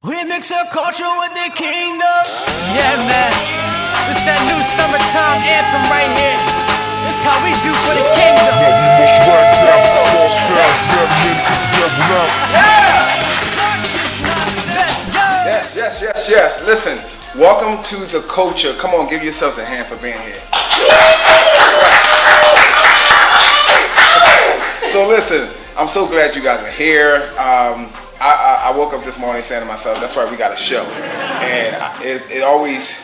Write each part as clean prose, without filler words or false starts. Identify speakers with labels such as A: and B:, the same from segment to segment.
A: We mix our culture with the kingdom.
B: Yeah, man. It's that new summertime anthem right here. This how we do for the kingdom.
C: Now we must whack down, boss down,
D: Yes. Listen, welcome to the culture. Come on, give yourselves a hand for being here. So listen, I'm so glad you guys are here. I woke up this morning saying to myself, that's right, we got a show. And it always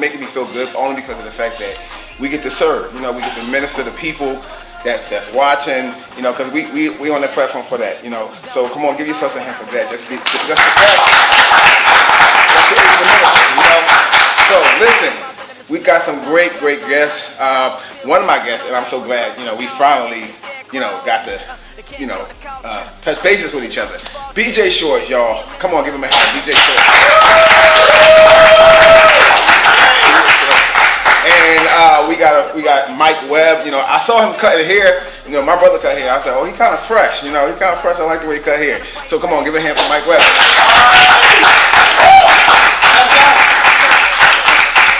D: making me feel good, only because of the fact that we get to serve. You know, we get to minister to people that's watching, you know, because we on the platform for that, you know. So come on, give yourselves a hand for that. Just the best that you're able to minister, you know. So listen, we got some great guests. One of my guests, and I'm so glad, you know, we finally, you know, got to, you know, touch bases with each other. BJ Shores, y'all. Come on, give him a hand. BJ Shores. And we got Mike Webb. You know, I saw him cut hair. You know, my brother cut hair. I said, oh, he kind of fresh. You know, he kind of fresh. I like the way he cut hair. So come on, give a hand for Mike Webb.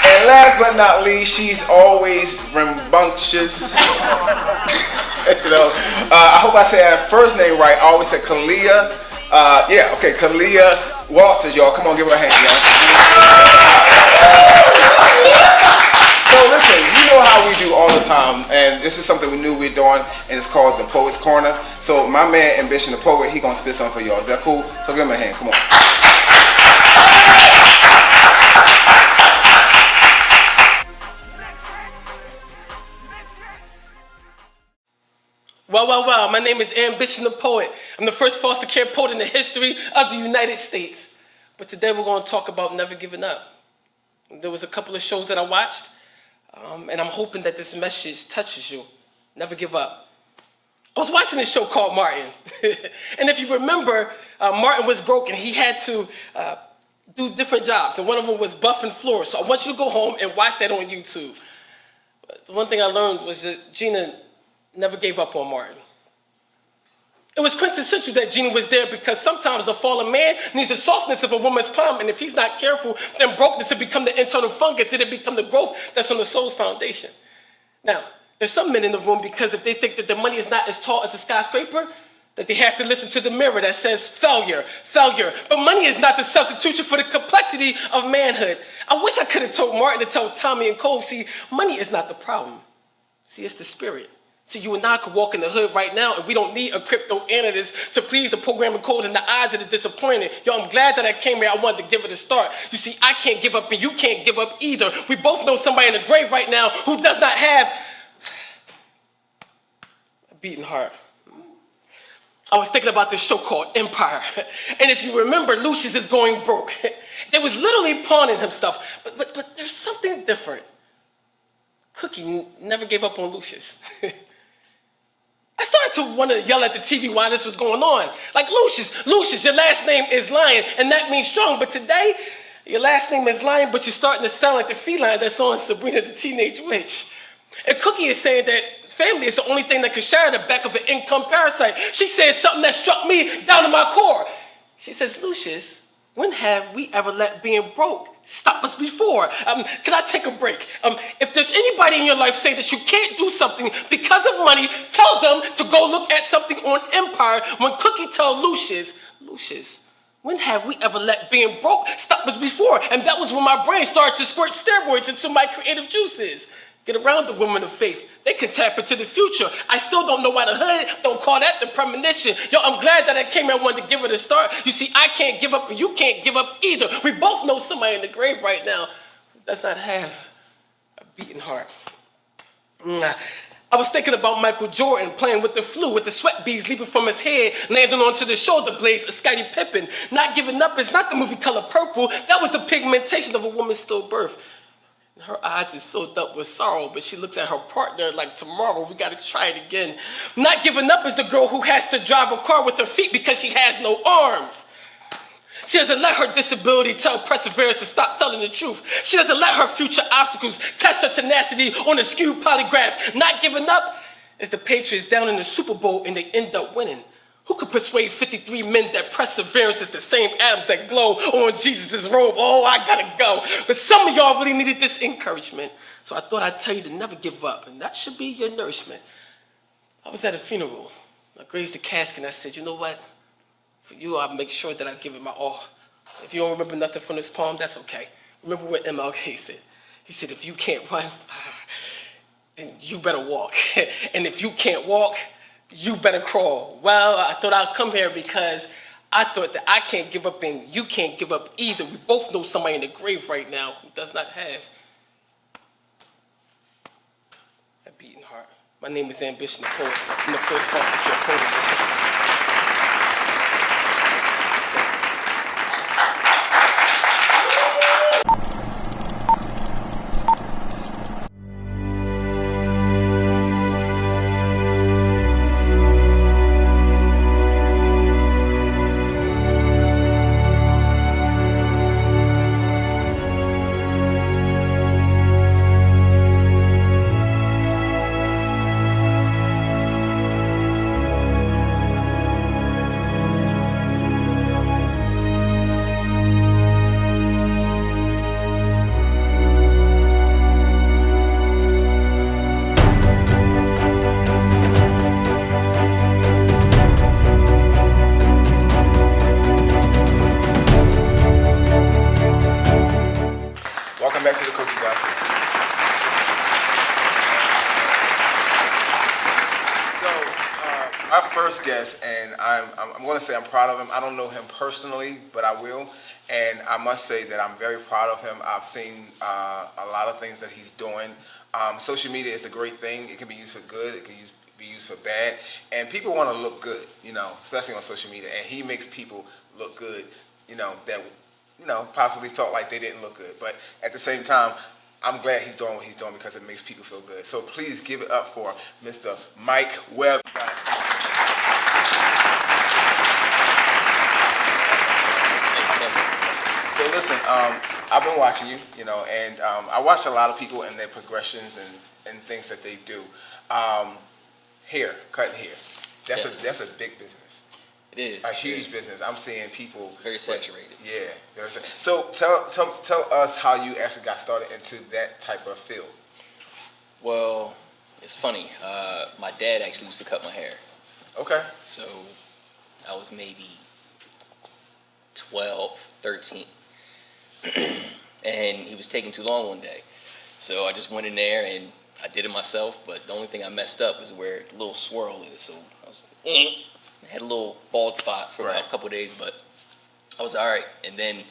D: And last but not least, she's always rambunctious. You know, I hope I said her first name right. I always said Khalia. Khalia Walters, y'all. Come on, give her a hand, y'all. So listen, you know how we do all the time, and this is something we knew we were doing, and it's called the Poet's Corner. So my man, Ambition the Poet, he gonna spit something for y'all. Is that cool? So give him a hand. Come on.
B: Well, my name is Ambition the Poet. I'm the first foster care poet in the history of the United States. But today we're going to talk about never giving up. There was a couple of shows that I watched, and I'm hoping that this message touches you. Never give up. I was watching this show called Martin. And if you remember, Martin was broken. He had to do different jobs, and one of them was buffing floors. So I want you to go home and watch that on YouTube. But the one thing I learned was that Gina never gave up on Martin. It was quintessential that Gina was there because sometimes a fallen man needs the softness of a woman's palm, and if he's not careful, then brokenness will become the internal fungus. It'll become the growth that's on the soul's foundation. Now, there's some men in the room because if they think that their money is not as tall as a skyscraper, that they have to listen to the mirror that says failure. But money is not the substitution for the complexity of manhood. I wish I could have told Martin to tell Tommy and Cole, see, money is not the problem. See, it's the spirit. See, you and I could walk in the hood right now, and we don't need a crypto analyst to please the programming code in the eyes of the disappointed. Yo, I'm glad that I came here. I wanted to give it a start. You see, I can't give up, and you can't give up either. We both know somebody in the grave right now who does not have a beating heart. I was thinking about this show called Empire. And if you remember, Lucius is going broke. They was literally pawning him stuff. But there's something different. Cookie never gave up on Lucius. I started to want to yell at the TV while this was going on. Like, Lucius, your last name is Lion, and that means strong. But today, your last name is Lion, but you're starting to sound like the feline that's on Sabrina the Teenage Witch. And Cookie is saying that family is the only thing that can shatter the back of an income parasite. She says something that struck me down to my core. She says, Lucius, when have we ever let being broke stop us before? Can I take a break? If there's anybody in your life saying that you can't do something because of money, tell them to go look at something on Empire. When Cookie told Lucius, when have we ever let being broke stop us before? And that was when my brain started to squirt steroids into my creative juices. Get around the women of faith. They can tap into the future. I still don't know why the hood don't call that the premonition. Yo, I'm glad that I came here and wanted to give it a start. You see, I can't give up and you can't give up either. We both know somebody in the grave right now who does not have a beating heart. I was thinking about Michael Jordan playing with the flu, with the sweat beads leaping from his head, landing onto the shoulder blades of Scottie Pippen. Not giving up is not the movie Color Purple. That was the pigmentation of a woman's stillbirth. Her eyes is filled up with sorrow, but she looks at her partner like, tomorrow we gotta try it again. Not giving up is the girl who has to drive a car with her feet because she has no arms. She doesn't let her disability tell perseverance to stop telling the truth. She doesn't let her future obstacles test her tenacity on a skewed polygraph. Not giving up is the Patriots down in the Super Bowl and they end up winning. Who could persuade 53 men that perseverance is the same atoms that glow on Jesus' robe? Oh, I gotta go. But some of y'all really needed this encouragement. So I thought I'd tell you to never give up, and that should be your nourishment. I was at a funeral. I grazed the casket and I said, you know what? For you, I'll make sure that I give it my all. If you don't remember nothing from this poem, that's okay. Remember what MLK said. He said, if you can't run, then you better walk. And if you can't walk, you better crawl. Well, I thought I'd come here because I thought that I can't give up and you can't give up either. We both know somebody in the grave right now who does not have a beating heart. My name is Ambition the Poet. I'm the first foster care poet in history.
D: Welcome back to the Cookie Jar. So, our first guest, and I'm going to say I'm proud of him. I don't know him personally, but I will. And I must say that I'm very proud of him. I've seen a lot of things that he's doing. Social media is a great thing. It can be used for good. It can be used for bad. And people want to look good, especially on social media. And he makes people look good, that possibly felt like they didn't look good. But at the same time, I'm glad he's doing what he's doing because it makes people feel good. So please give it up for Mr. Mike Webb. So listen, I've been watching you, and I watch a lot of people and their progressions and things that they do. Hair, cutting hair, that's a big business.
E: It is.
D: A huge business. I'm seeing people.
E: Very saturated.
D: Yeah. So tell us how you actually got started into that type of field.
E: Well, it's funny. My dad actually used to cut my hair.
D: Okay.
E: So I was maybe 12, 13. And he was taking too long one day. So I just went in there and I did it myself, but the only thing I messed up was where the little swirl is. So I was like, I had a little bald spot for about a couple of days, but I was all right. And then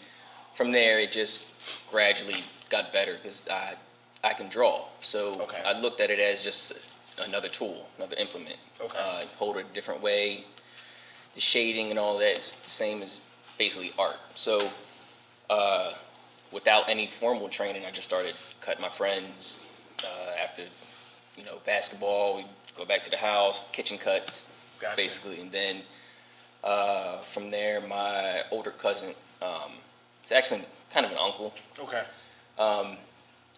E: from there, it just gradually got better because I can draw. So I looked at it as just another tool, another implement. Hold it a different way. The shading and all that is the same as basically art. So without any formal training, I just started cutting my friends. After, basketball, we go back to the house, kitchen cuts. Gotcha. Basically, and then from there, my older cousin, it's actually kind of an uncle.
D: Okay.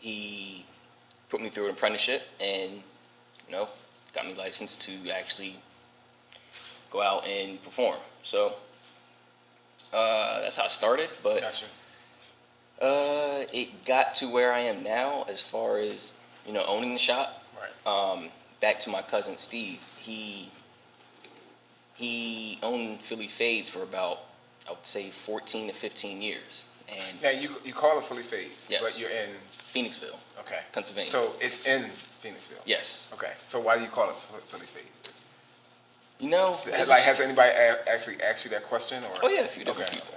E: He put me through an apprenticeship and, got me licensed to actually go out and perform. So that's how I started, but
D: gotcha.
E: It got to where I am now as far as, owning the shop. Right. Back to my cousin Steve, he owned Philly Fades for about, I would say, 14 to 15 years. And
D: now you call it Philly Fades,
E: yes,
D: but you're in
E: Phoenixville, Pennsylvania.
D: So it's in Phoenixville.
E: Yes.
D: Okay. So why do you call it Philly Fades? Has anybody actually asked you that question? Or?
E: Oh yeah, a few different people.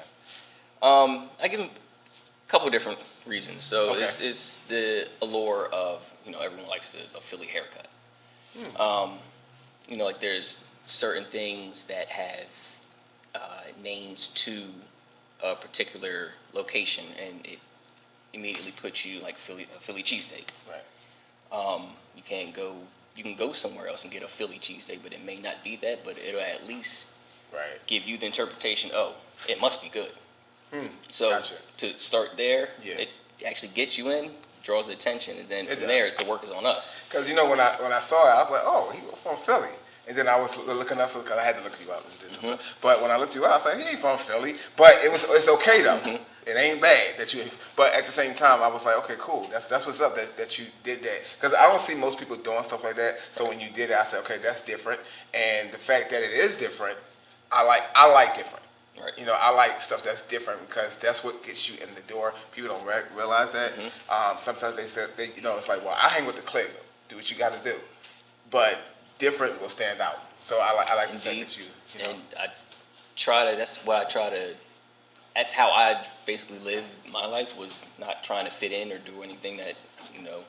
E: Okay. I give them a couple different reasons. So it's the allure of everyone likes a Philly haircut. Like there's certain things that have names to a particular location, and it immediately puts you like a Philly cheesesteak.
D: Right.
E: You can go somewhere else and get a Philly cheesesteak, but it may not be that, but it'll at least give you the interpretation, it must be good. So gotcha. To start there, it actually gets you in, draws attention, and then from there the work is on us.
D: Because when I saw it, I was like, oh, he was from Philly. And then I was looking up, because I had to look you up. And did some stuff. But when I looked you up, I was like, he ain't from Philly. But it's okay, though. It ain't bad that you, but at the same time, I was like, okay, cool. That's what's up that you did that. Because I don't see most people doing stuff like that. So when you did it, I said, okay, that's different. And the fact that it is different, I like different.
E: Right.
D: You know, I like stuff that's different because that's what gets you in the door. People don't realize that. Sometimes they say, you know, it's like, well, I hang with the clique. Do what you got to do. But different will stand out. So I like the fact that you know.
E: And I try to, that's how I basically lived my life, was not trying to fit in or do anything that, you know,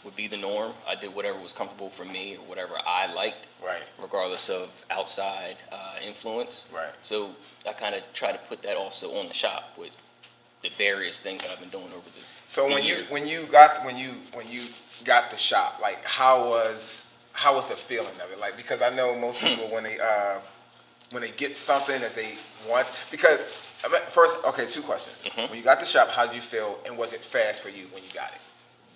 E: would be the norm. I did whatever was comfortable for me or whatever I liked,
D: Right.
E: regardless of outside influence.
D: Right.
E: So I kind of try to put that also on the shop with the various things that I've been doing over the
D: So when
E: year.
D: you got the shop, like how was the feeling of it? Like, because I know most people when they get something that they want, because first, okay, 2 questions. When you got the shop, how did you feel, and was it fast for you when you got it?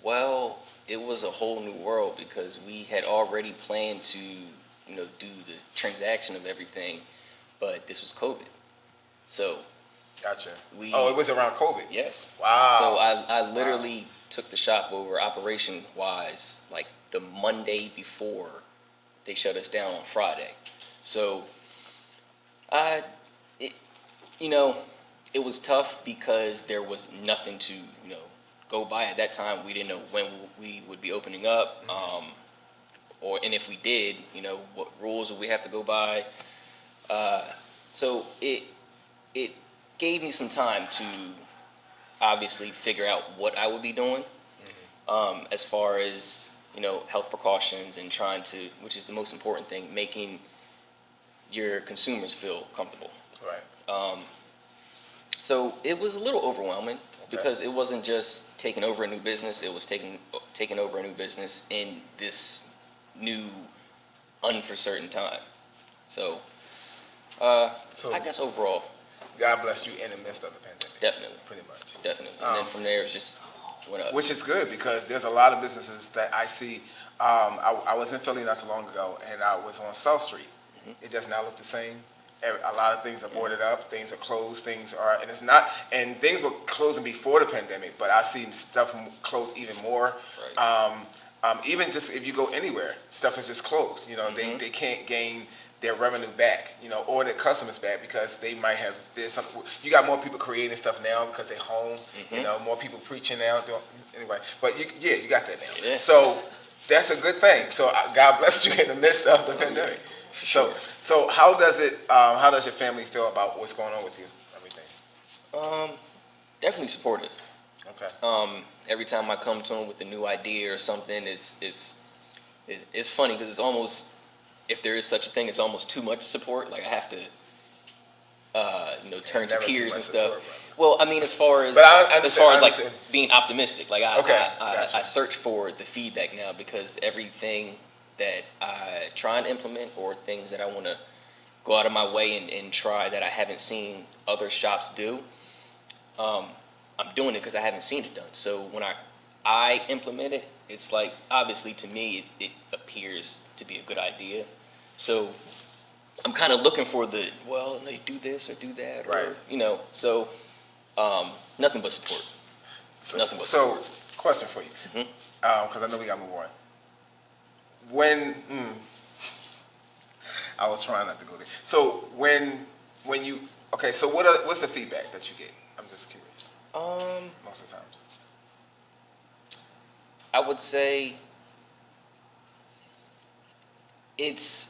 E: Well, it was a whole new world because we had already planned to, you know, do the transaction of everything, but this was COVID. So
D: Gotcha. It was around COVID.
E: yes.
D: Wow.
E: So I literally took the shop over operation wise like the Monday before they shut us down on Friday. So it was tough because there was nothing to, you know, go by at that time. We didn't know when we would be opening up, and if we did, you know, what rules would we have to go by. So it gave me some time to obviously figure out what I would be doing, as far as, you know, health precautions and trying to, which is the most important thing, making your consumers feel comfortable.
D: Right.
E: So it was a little overwhelming because it wasn't just taking over a new business, it was taking over a new business in this new uncertain time. So, I guess overall,
D: God blessed you in the midst of the pandemic.
E: definitely,
D: Pretty much.
E: definitely. And then from there, it just went up.
D: Which is good because there's a lot of businesses that I see. I was in Philly not so long ago, and I was on South Street. It does not look the same. A lot of things are boarded up, things are closed, and things were closing before the pandemic, but I see stuff closed even more.
E: Right.
D: Even just if you go anywhere, stuff is just closed. You know, they can't gain their revenue back, you know, or their customers back because they might have, there's something, you got more people creating stuff now because they're home, you know, more people preaching now, anyway, but you got that now.
E: Yeah.
D: So that's a good thing. So God blessed you in the midst of the pandemic.
E: Sure.
D: So how does your family feel about what's going on with you, everything?
E: Definitely supportive.
D: Okay.
E: Every time I come to them with a new idea or something, it's funny because it's almost, if there is such a thing, it's almost too much support. Like I have to, turn to
D: Never too
E: peers
D: much
E: and stuff.
D: support,
E: well, I mean, as far as
D: But I
E: like
D: understand.
E: being optimistic, like
D: Gotcha.
E: I search for the feedback now because everything that I try and implement or things that I want to go out of my way and try that I haven't seen other shops do, I'm doing it because I haven't seen it done. So when I implement it, it's like, obviously to me, it appears to be a good idea. So I'm kind of looking for no, you do this or do that,
D: Right.
E: or, you know, so nothing but support. Nothing but support.
D: Question for you, because I know we got to move on. I was trying not to go there. So when you, okay, so what's the feedback that you get? I'm just curious. Most of the times.
E: I would say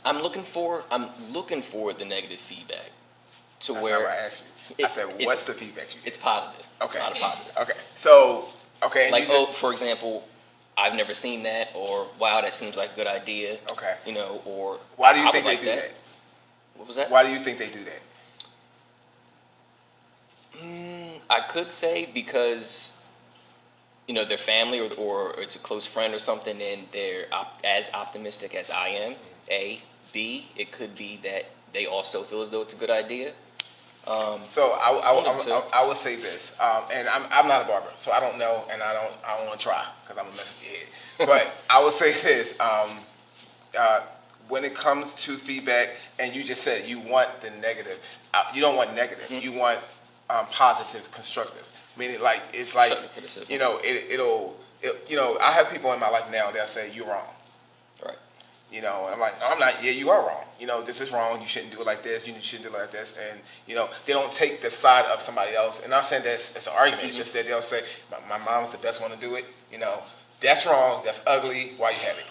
E: I'm looking for the negative feedback to
D: That's
E: where
D: not what I asked you. I said, what's the feedback you get?
E: it's positive.
D: Okay.
E: A lot of positive.
D: Okay. So, okay. and
E: Like,
D: you
E: for example, I've never seen that, or wow, that seems like a good idea.
D: Okay.
E: You know, or
D: Why do you
E: I
D: think
E: would
D: they
E: like
D: do that?
E: What was that?
D: Why do you think they do that?
E: I could say because, you know, their family or it's a close friend or something, and they're as optimistic as I am. A, B, it could be that they also feel as though it's a good idea.
D: So I would say this, and I'm not a barber, so I don't know, and I don't want to try because I'm gonna mess with your head. But I would say this: when it comes to feedback, and you just said you want the negative, you don't want negative. You want positive, constructive. Meaning, like it's like you know, you know, I have people in my life now that say you're wrong.
E: Right.
D: You know, and I'm like, no, I'm not. Yeah, you are wrong. You know, this is wrong. You shouldn't do it like this. You shouldn't do it like this. And you know, they don't take the side of somebody else. And I'm not saying that's it's an argument. It's just that they'll say, my mom's the best one to do it. You know, that's wrong. That's ugly. Why you have it?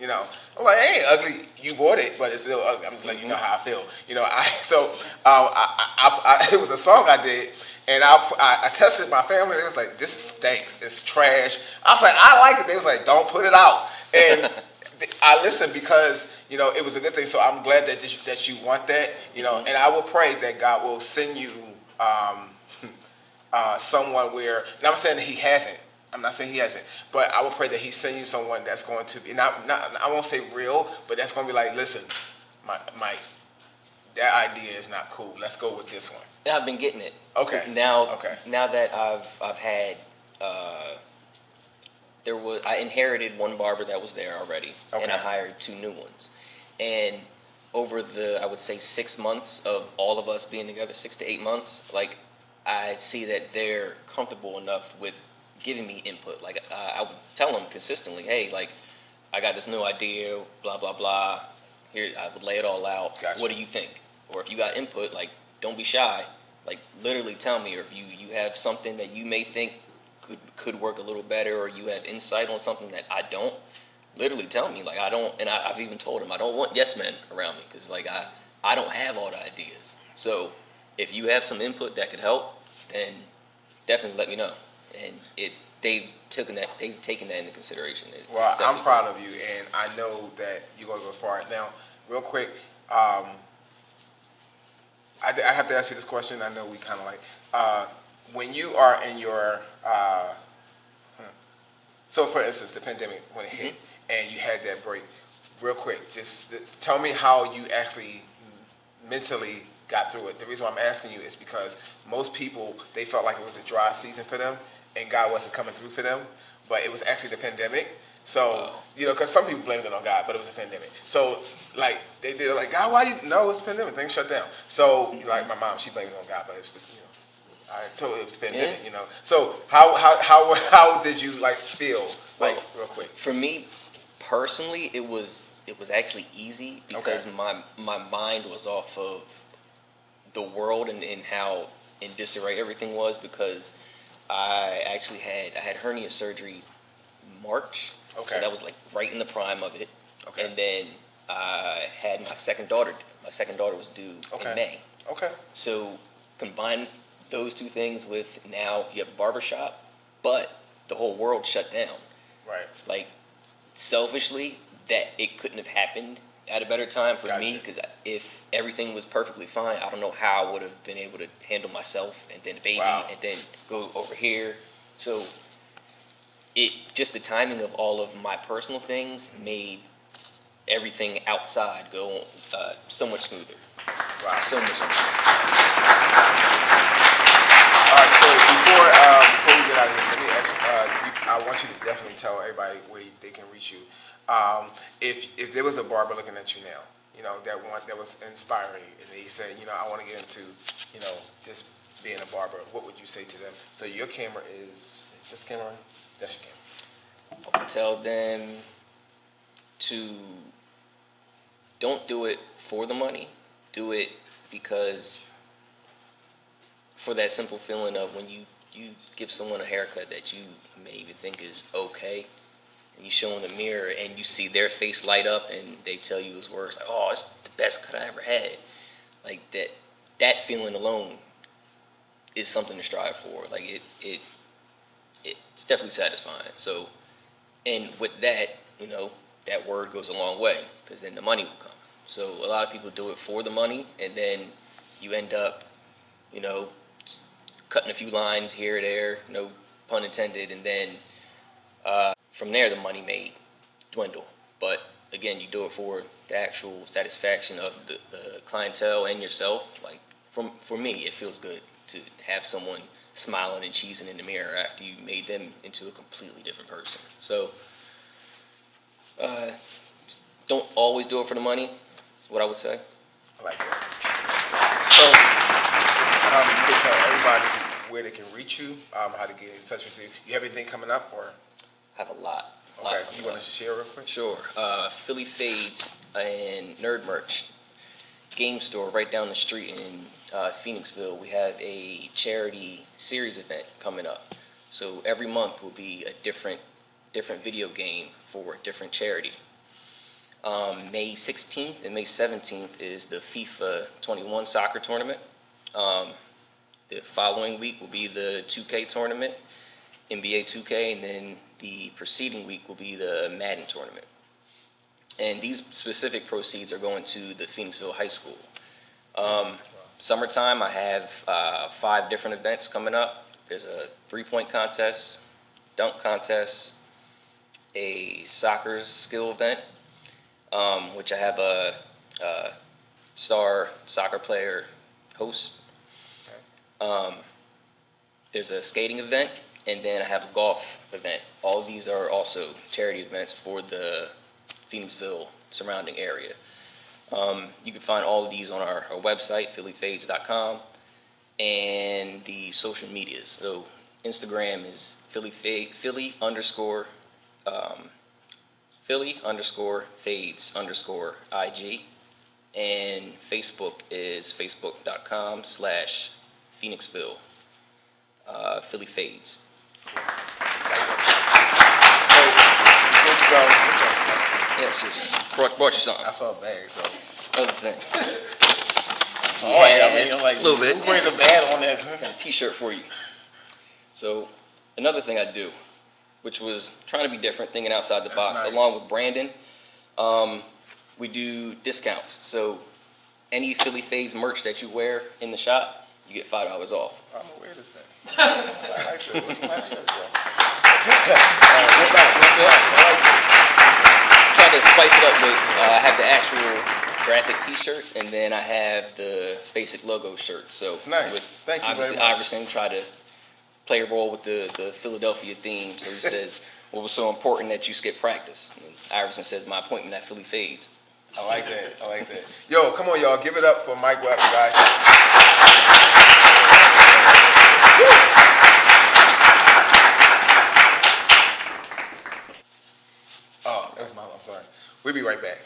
D: You know, I'm like, it ain't ugly. You bought it, but it's still ugly. I'm just letting you know how I feel. You know, it was a song I did. And I tested my family. They was like, this stinks. It's trash. I was like, I like it. They was like, don't put it out. And I listened because, you know, it was a good thing. So I'm glad that you want that, you know. And I will pray that God will send you someone where, and I'm saying that he hasn't. I'm not saying he hasn't. But I will pray that he send you someone that's going to be, not I won't say real, but that's going to be like, listen, Mike, that idea is not cool. Let's go with this one.
E: And I've been getting it.
D: Okay.
E: Now that I've had, I inherited one barber that was there already, and I hired 2 new ones. And over I would say 6 months of all of us being together, 6 to 8 months, like I see that they're comfortable enough with giving me input. Like I would tell them consistently, hey, like I got this new idea, blah blah blah. Here, I would lay it all out.
D: Gotcha.
E: What do you think? Or if you got input, like don't be shy. Like literally tell me, or if you have something that you may think could work a little better, or you have insight on something that I don't, literally tell me. Like I don't, and I've even told him I don't want yes men around me, because like I don't have all the ideas. So if you have some input that could help, then definitely let me know. And they've taken that into consideration.
D: Well, I'm proud of you, and I know that you're going to go far. Now, real quick, I have to ask you this question. I know we kind of like, when you are in your, so for instance, the pandemic, when it hit, and you had that break, real quick, just tell me how you actually mentally got through it. The reason why I'm asking you is because most people, they felt like it was a dry season for them, and God wasn't coming through for them, but it was actually the pandemic. So, you know, because some people blamed it on God, but it was a pandemic. So, like, they're like, God, why you? No, it's a pandemic. Things shut down. So, like, my mom, she blamed it on God, but it was, you know, I told her it was the pandemic, you know. So, how did you, like, feel, like, real quick?
E: For me, personally, it was actually easy, because my mind was off of the world and how in disarray everything was, because I actually had hernia surgery March. So that was like right in the prime of it. And then I had my second daughter. My second daughter was due in May. So combine those 2 things with, now you have a barbershop, but the whole world shut down.
D: Right.
E: Like, selfishly, that it couldn't have happened at a better time for me, because if everything was perfectly fine, I don't know how I would have been able to handle myself and then the baby and then go over here. So just the timing of all of my personal things made everything outside go so much smoother.
D: Wow.
E: So much smoother.
D: All right, so before we get out of here, let me ask you, I want you to definitely tell everybody where they can reach you. If there was a barber looking at you now, you know, that was inspiring, and they said, you know, I want to get into, you know, just being a barber, what would you say to them? So your camera is this camera? That's your camera.
E: I would tell them to don't do it for the money. Do it because, for that simple feeling of when you give someone a haircut that you may even think is okay, and you show in the mirror and you see their face light up and they tell you his words like, oh, it's the best cut I ever had. Like that feeling alone is something to strive for. Like it's definitely satisfying. So, and with that, you know, that word goes a long way, because then the money will come. So a lot of people do it for the money, and then you end up, you know, cutting a few lines here or there, no pun intended, and then from there the money may dwindle. But again, you do it for the actual satisfaction of the clientele and yourself. Like for me, it feels good to have someone smiling and cheesing in the mirror after you made them into a completely different person. So don't always do it for the money, is what I would say.
D: I like that. So, you can tell everybody where they can reach you, how to get in touch with you. You have anything coming up, or?
E: I have a lot.
D: Okay, you want to share real quick?
E: Sure. Philly Fades and Nerd Merch game store right down the street in Phoenixville. We have a charity series event coming up. So every month will be a different video game for a different charity. May 16th and May 17th is the FIFA 21 soccer tournament. The following week will be the 2K tournament, NBA 2K, and then the preceding week will be the Madden tournament. And these specific proceeds are going to the Phoenixville High School. Summertime, I have 5 different events coming up. There's a 3-point contest, dunk contest, a soccer skill event, which I have a star soccer player host. There's a skating event, and then I have a golf event. All of these are also charity events for the Phoenixville surrounding area. You can find all of these on our website, phillyfades.com, and the social medias. So Instagram is Philly_Fades_IG, and Facebook is facebook.com/Phoenixville Philly Fades.
D: So, before you go,
E: Yes. Brought you something.
D: I saw a bag, so.
E: Other thing.
D: Oh, yeah, I mean, I'm like,
E: a little bit.
D: who brings a bag on that?
E: Got a T-shirt for you. So, another thing I do, which was trying to be different, thinking outside the box,
D: nice.
E: along with Brandon, we do discounts. So, any Philly Fades merch that you wear in the shop, you get $5 off.
D: I'm gonna wear this thing. I like this. Look at my shirt, bro.
E: Try to spice it up with, I have the actual graphic T-shirts, and then I have the basic logo shirts. So,
D: It's nice.
E: with
D: Thank you very
E: obviously
D: much.
E: Iverson, try to play a role with the Philadelphia theme. So he says, what was so important that you skip practice? And Iverson says, my appointment at Philly Fades.
D: I like that. I like that. Yo, come on, y'all. Give it up for Mike Webb, guys. Oh, that was I'm sorry. We'll be right back.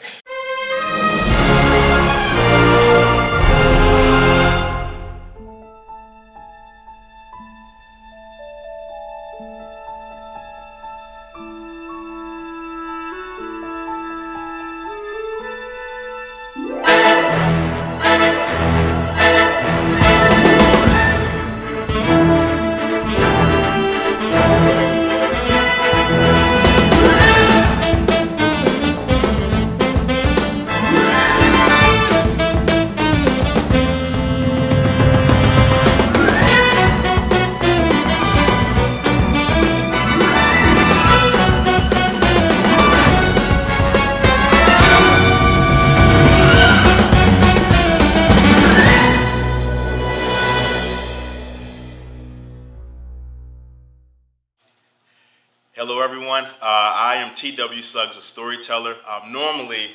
F: Hello, everyone. I am T.W. Suggs, a storyteller. Normally,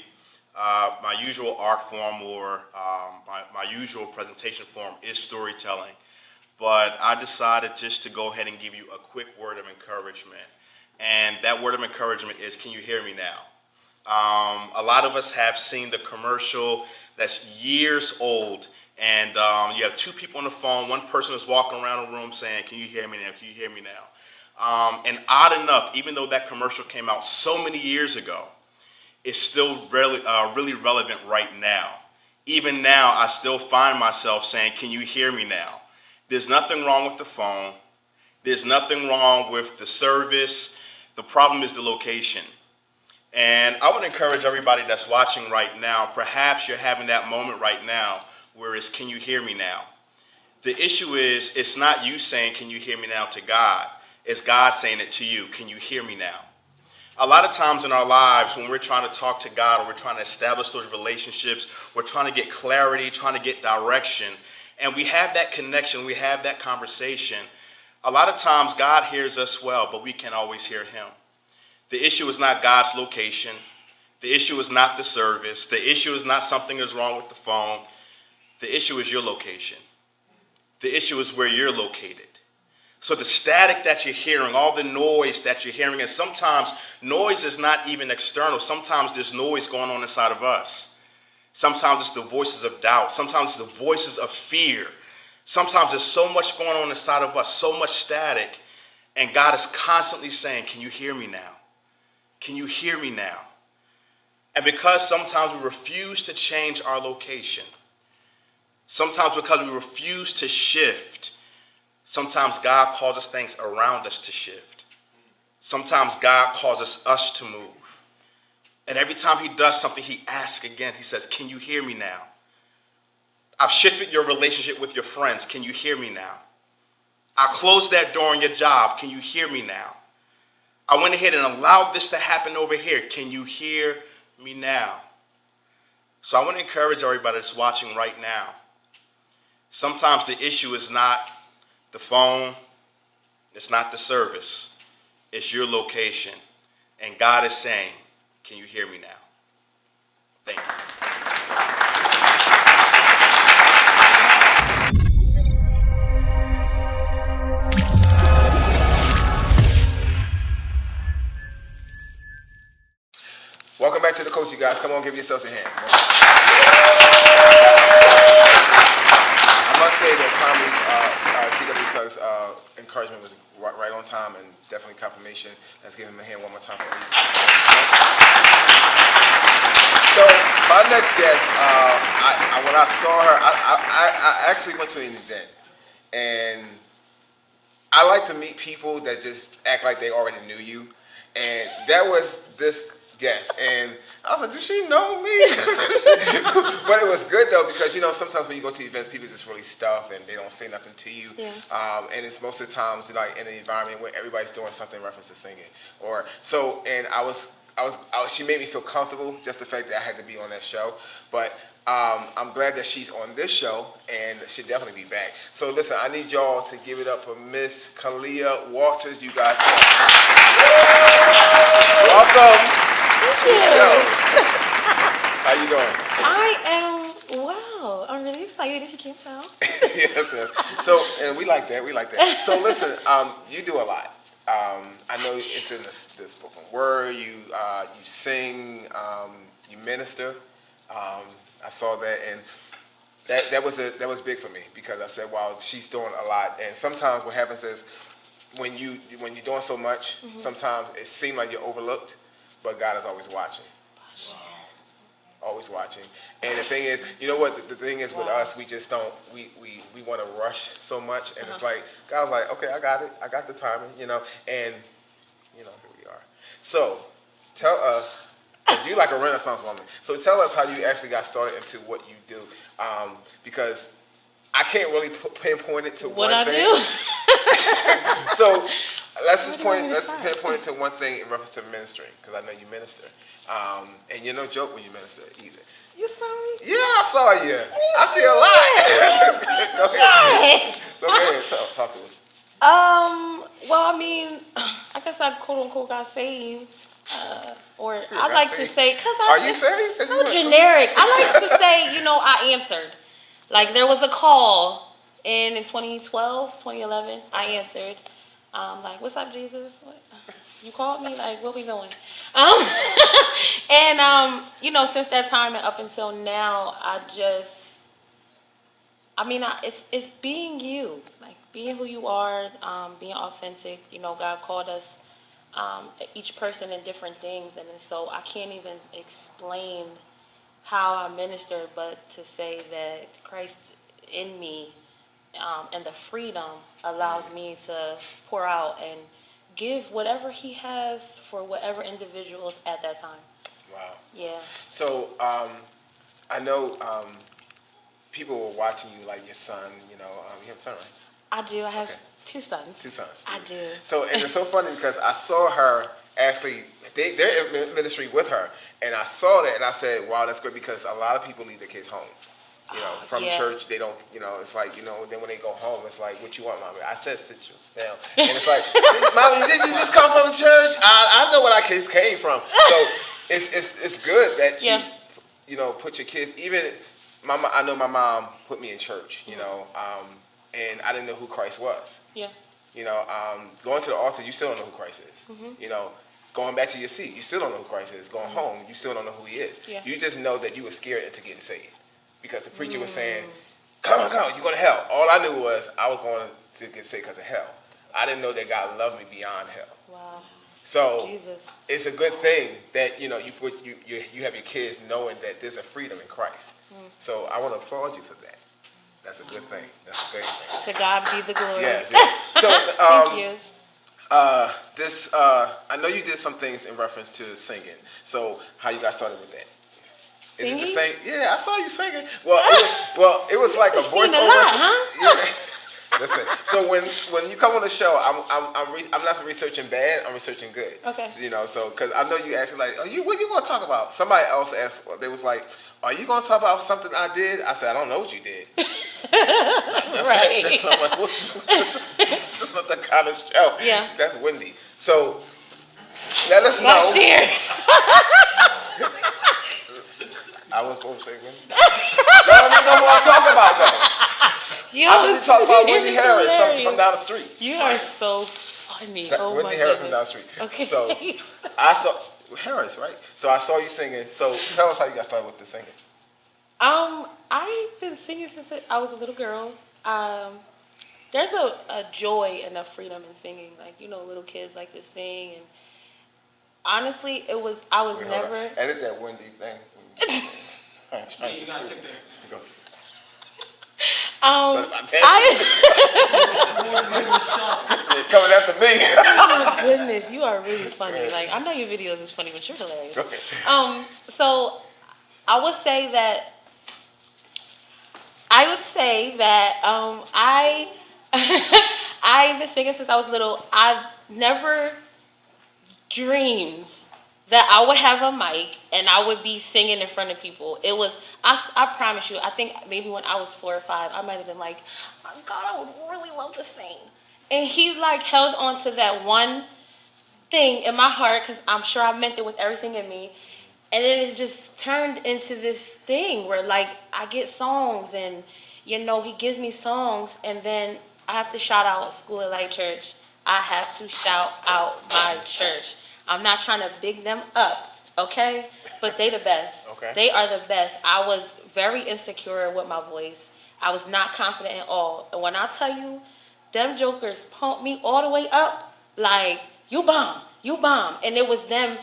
F: my usual art form or my usual presentation form is storytelling, but I decided just to go ahead and give you a quick word of encouragement. And that word of encouragement is, can you hear me now? A lot of us have seen the commercial that's years old, and you have 2 people on the phone. One person is walking around the room saying, can you hear me now? Can you hear me now? And odd enough, even though that commercial came out so many years ago, it's still really relevant right now. Even now, I still find myself saying, can you hear me now? There's nothing wrong with the phone. There's nothing wrong with the service. The problem is the location. And I would encourage everybody that's watching right now, perhaps you're having that moment right now where it's, can you hear me now? The issue is, it's not you saying, can you hear me now to God. It's God saying it to you, can you hear me now? A lot of times in our lives when we're trying to talk to God or we're trying to establish those relationships, we're trying to get clarity, trying to get direction, and we have that connection, we have that conversation. A lot of times God hears us well, but we can't always hear him. The issue is not God's location. The issue is not the service. The issue is not something is wrong with the phone. The issue is your location. The issue is where you're located. So the static that you're hearing, all the noise that you're hearing, and sometimes noise is not even external. Sometimes there's noise going on inside of us. Sometimes it's the voices of doubt. Sometimes it's the voices of fear. Sometimes there's so much going on inside of us, so much static, and God is constantly saying, can you hear me now? Can you hear me now? And because sometimes we refuse to change our location, sometimes because we refuse to shift, sometimes God causes things around us to shift. Sometimes God causes us to move. And every time he does something, he asks again. He says, can you hear me now? I've shifted your relationship with your friends. Can you hear me now? I closed that door on your job. Can you hear me now? I went ahead and allowed this to happen over here. Can you hear me now? So I want to encourage everybody that's watching right now. Sometimes the issue is not the phone. It's not the service. It's your location. And God is saying, can you hear me now? Thank you.
D: Welcome back to the coach, you guys. Come on, give yourselves a hand. I must say that Tommy's TW Suggs encouragement was right on time and definitely confirmation. Let's give him a hand one more time. So my next guest, when I saw her, I actually went to an event, and I like to meet people that just act like they already knew you, and that was this guest, and I was like, does she know me? But it was good though, because sometimes when you go to events, people just really stuff and they don't say nothing to you.
G: Yeah.
D: And it's most of the times like in an environment where everybody's doing something in reference to singing, or so. And she made me feel comfortable, just the fact that I had to be on that show. But I'm glad that she's on this show, and she'll definitely be back. So listen, I need y'all to give it up for Miss Khalia Walters. You guys, welcome. How you doing?
G: I am, wow, I'm really excited if you can't tell.
D: yes. So, and we like that. So listen, you do a lot. I know it's in the spoken word, you sing, you minister. I saw that, and that was big for me, because I said, wow, she's doing a lot. And sometimes what happens is when you're doing so much, sometimes it seems like you're overlooked. But God is always watching. Always watching. And the thing is, you know what? The thing is with us, we just don't, we want to rush so much. And it's like, God's like, okay, I got it. I got the timing, and, here we are. So, tell us, you're like a Renaissance woman. So tell us how you actually got started into what you do. Because I can't really pinpoint it to one thing.
G: What I do?
D: So, let's pinpoint it to one thing in reference to ministry, because I know you minister. And you're no joke when you minister either.
G: You saw me?
D: Yeah, I saw you. I see a lot. Go ahead. So go ahead, talk to us.
G: Well, I mean, I guess I quote unquote got saved. Or
D: Sure,
G: I like to say,
D: are you saved?
G: So generic. I like to say, I answered. Like there was a call in 2012, 2011. I answered. Like, what's up, Jesus? What? You called me? Like, what we doing? And, since that time and up until now, it's being you. Like, being who you are, being authentic. God called us, each person in different things. And so I can't even explain how I minister, but to say that Christ in me, and the freedom allows me to pour out and give whatever he has for whatever individuals at that time.
D: Wow.
G: Yeah.
D: So, I know people were watching you, like your son, you have a son, right?
G: I do. I have two sons.
D: Two sons.
G: I do.
D: So, and it's so funny because I saw her actually, they're in ministry with her, and I saw that and I said, wow, that's good, because a lot of people leave their kids home. From church, they don't, it's like, then when they go home, it's like, what you want, mommy? I said, sit you down. And it's like, mommy, did you just come from church? I know what I just came from. So it's good that
G: Yeah.
D: you know, put your kids. Even I know my mom put me in church. You know, and I didn't know who Christ was.
G: Yeah.
D: You know, going to the altar, you still don't know who Christ is. You know, going back to your seat, you still don't know who Christ is. Going home, you still don't know who He is.
G: Yeah.
D: You just know that you were scared into getting saved because the preacher was saying, "Come on, you're going to hell." All I knew was I was going to get saved because of hell. I didn't know that God loved me beyond hell.
G: Wow.
D: So
G: Jesus.
D: it's a good thing that you know you have your kids knowing that there's a freedom in Christ. So I want to applaud you for that. That's a good thing. That's a great thing.
G: To God be the glory.
D: Yes. So
G: Thank you.
D: I know you did some things in reference to singing. So how you got started with that? Is it the
G: Singing?
D: same? Yeah, I saw you singing. Well, it was like a
G: Sing a
D: voiceover.
G: lot, huh?
D: Yeah. Listen. So when you come on the show, I'm not researching bad. I'm researching good.
G: Okay.
D: You know, so because I know you asked me like, what you going to talk about? Somebody else asked. They was like, are you going to talk about something I did? I said, I don't know what you did.
G: Right.
D: That's not the kind of show.
G: Yeah.
D: That's windy. So let us know.
G: Bashir.
D: I was supposed to say Wendy. No, I don't know what I'm talking about though. I'm just talking about Wendy Harris from down the street.
G: You are so funny. Oh
D: Wendy
G: my
D: Harris
G: goodness.
D: from down the street.
G: Okay.
D: So I saw Harris, right? So I saw you singing. So tell us how you got started with the singing.
G: I've been singing since I was a little girl. There's a joy and a freedom in singing. Like, you know, little kids like to sing, and honestly, I was
D: Wait, hold
G: never.
D: on. Edit that Wendy thing.
B: You gotta take that.
D: Go.
G: I
D: Coming after me.
G: Oh my goodness, you are really funny. Like, I know your videos is funny, but you're hilarious.
D: Okay.
G: So I would say that I've been singing since I was little. I've never dreamed that I would have a mic and I would be singing in front of people. It was, I promise you, I think maybe when I was 4 or 5, I might have been like, oh, God, I would really love to sing. And He like held on to that one thing in my heart, because I'm sure I meant it with everything in me. And then it just turned into this thing where like I get songs and, you know, He gives me songs, and then I have to shout out School of Light Church. I have to shout out my church. I'm not trying to big them up, okay? But they the best.
D: Okay.
G: They are the best. I was very insecure with my voice. I was not confident at all. And when I tell you, them jokers pumped me all the way up, like, you bomb. And it was them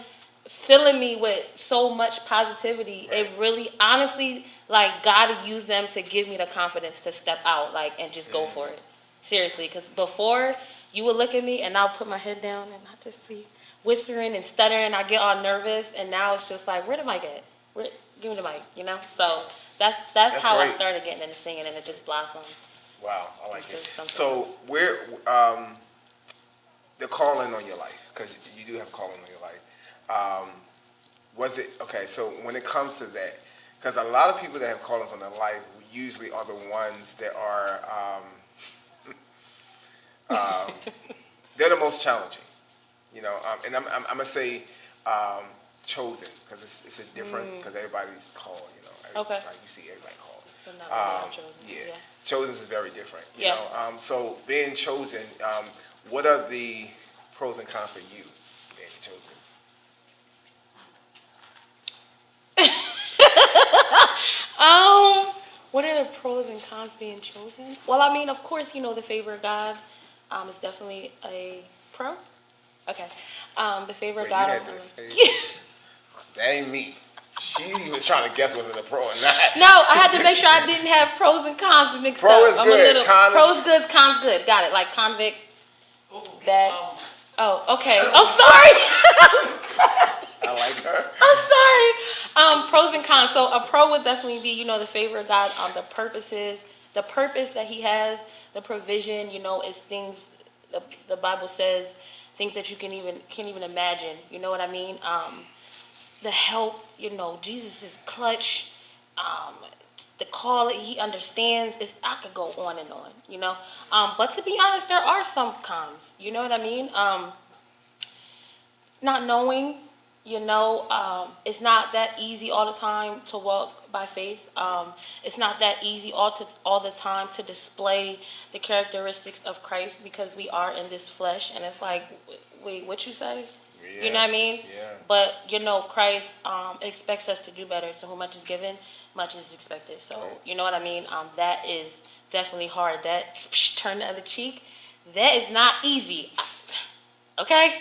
G: filling me with so much positivity. Right. It really, honestly, like, God used them to give me the confidence to step out, like, and just go for it. Seriously, because before, you would look at me and I'll put my head down and I'll just be whispering and stuttering. I get all nervous, and now it's just like, where the mic at? Give me the mic, you know? So that's how
D: great.
G: I started getting into singing, and it just blossomed.
D: Wow, I like it.
G: Something
D: So
G: else.
D: where the calling on your life, because you do have a calling on your life. Was it okay? So when it comes to that, because a lot of people that have callings on their life usually are the ones that are they're the most challenging. You know, and I'm gonna say chosen, because it's a different, because everybody's called. You know,
G: Okay.
D: like you see everybody called.
G: But not really chosen.
D: Yeah. Chosen is very different. You
G: Yeah.
D: know? So being chosen, what are the pros and cons for you being chosen?
G: What are the pros and cons being chosen? Well, I mean, of course, you know, the favor of God is definitely a pro. Okay. The favor of God.
D: You had to say, that ain't me. She was trying to guess was it a pro or not.
G: No, I had to make sure I didn't have pros and cons to mix
D: Pro
G: up.
D: is
G: I'm
D: good.
G: a little
D: Con is-
G: pros good, cons good. Got it. Like convict. Bad. Oh, okay. Oh, sorry.
D: I like her.
G: I'm sorry. Pros and cons. So a pro would definitely be, you know, the favor of God on the purpose that He has, the provision, you know, is things the Bible says, things that you can't even imagine. You know what I mean? The help, you know, Jesus is clutch. The call that He understands is, I could go on and on, you know. But to be honest, there are some cons. You know what I mean? Not knowing, it's not that easy all the time to walk by faith. It's not that easy all the time to display the characteristics of Christ because we are in this flesh, and it's like, wait, what you say? You know what I mean?
D: Yeah.
G: But Christ expects us to do better. So who much is given, much is expected. So you know what I mean? That is definitely hard. That turn the other cheek, that is not easy. Okay?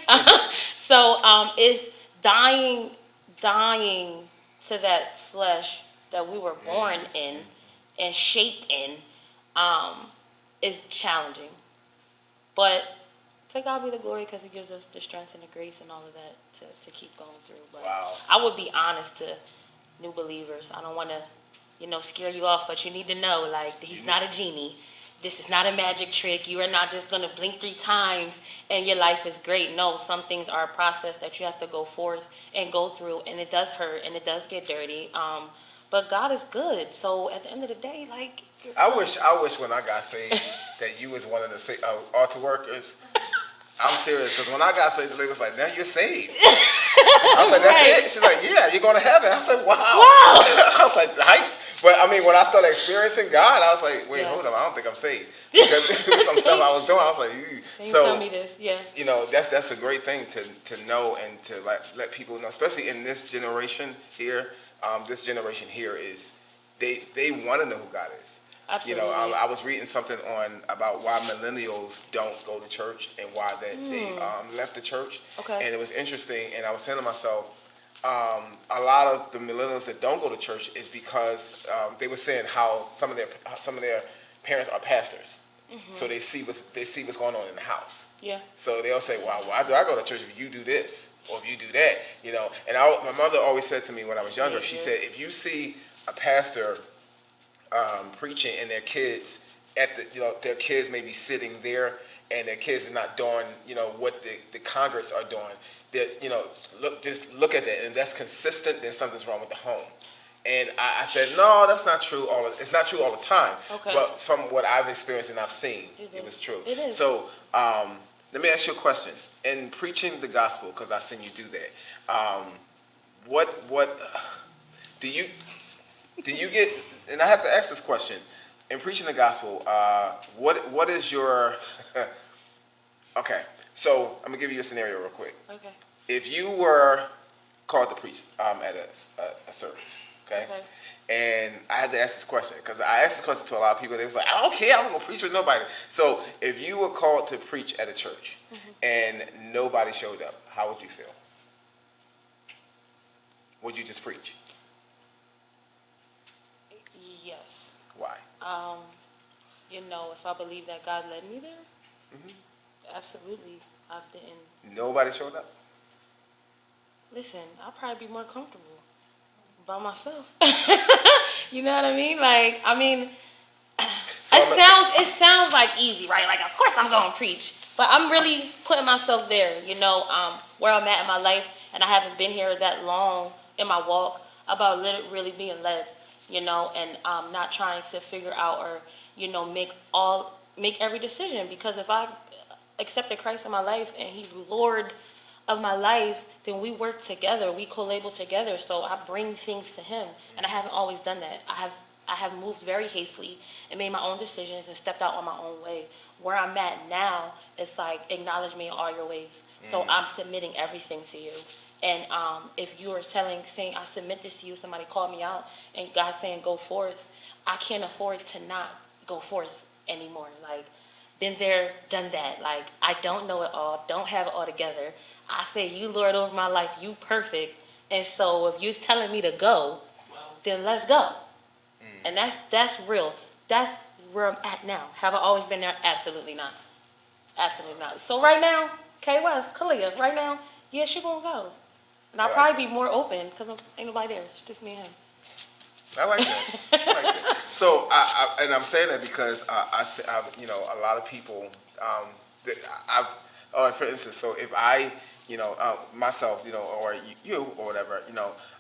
G: So it's dying to that flesh that we were born in and shaped in is challenging. But to God be the glory because he gives us the strength and the grace and all of that to keep going through. But I would be honest to new believers. I don't want to, scare you off, but you need to know, like, he's not a genie. This is not a magic trick. You are not just going to blink 3 times and your life is great. No, some things are a process that you have to go forth and go through, and it does hurt and it does get dirty. But God is good. So at the end of the day, like,
D: I wish when I got saved that you was one of the altar workers. I'm serious, because when I got saved, the lady was like, now you're saved. I was like, that's it? She's like, yeah, you're going to heaven. I was like, wow. I was like, but I mean, when I started experiencing God, I was like, wait, hold on, I don't think I'm saved. Because some stuff I was doing, I was like, ew.
G: Can you tell me this? Yeah.
D: That's a great thing to know and to let people know, especially in this generation here. This generation here is, they want to know who God is.
G: Absolutely.
D: I was reading something about why millennials don't go to church and why they left the church.
G: Okay.
D: And it was interesting, and I was saying to myself, a lot of the millennials that don't go to church is because they were saying how some of their parents are pastors, so they see what's going on in the house.
G: Yeah.
D: So they'll say, well, why do I go to church if you do this or if you do that? And my mother always said to me when I was younger, she said, if you see a pastor preaching and their kids their kids may be sitting there and their kids are not doing what the congress are doing, that look at that, and that's consistent, then something's wrong with the home. And I said, no, that's not true. It's not true all the time.
G: Okay. But
D: from what I've experienced and I've seen, it was true.
G: It is.
D: So let me ask you a question. In preaching the gospel, because I've seen you do that, what do you get? And I have to ask this question. In preaching the gospel, what is your okay, so I'm gonna give you a scenario real quick.
G: Okay.
D: If you were called to preach at a service, okay? And I had to ask this question because I asked this question to a lot of people. They was like, I don't care, I'm gonna preach with nobody. So if you were called to preach at a church and nobody showed up, how would you feel? Would you just preach?
G: Yes.
D: Why?
G: If I believe that God led me there, absolutely. I didn't.
D: Nobody showed up?
G: Listen, I'll probably be more comfortable by myself. You know what I mean? Like, it sounds like easy, right? Like, of course I'm going to preach. But I'm really putting myself there, where I'm at in my life, and I haven't been here that long in my walk, about really being led, and not trying to figure out or, make every decision. Because if I accepted Christ in my life and he's Lord of my life, then we work together, we co-label together. So I bring things to him, and I haven't always done that. I have moved very hastily and made my own decisions and stepped out on my own way. Where I'm at now, it's like, acknowledge me in all your ways. So I'm submitting everything to you. And if you are saying, I submit this to you, somebody called me out, and God's saying, go forth, I can't afford to not go forth anymore. Like, been there, done that. Like, I don't know it all, don't have it all together. I say, you Lord over my life, you perfect. And so if you're telling me to go, then let's go. And that's real. That's where I'm at now. Have I always been there? Absolutely not. Absolutely not. So right now, K West, Khalia, right now, yeah, she gonna go. And I'll probably be more open because ain't nobody there. It's just me and him.
D: I like that. So, I'm saying that because a lot of people, for instance, so if I, myself, or you or whatever,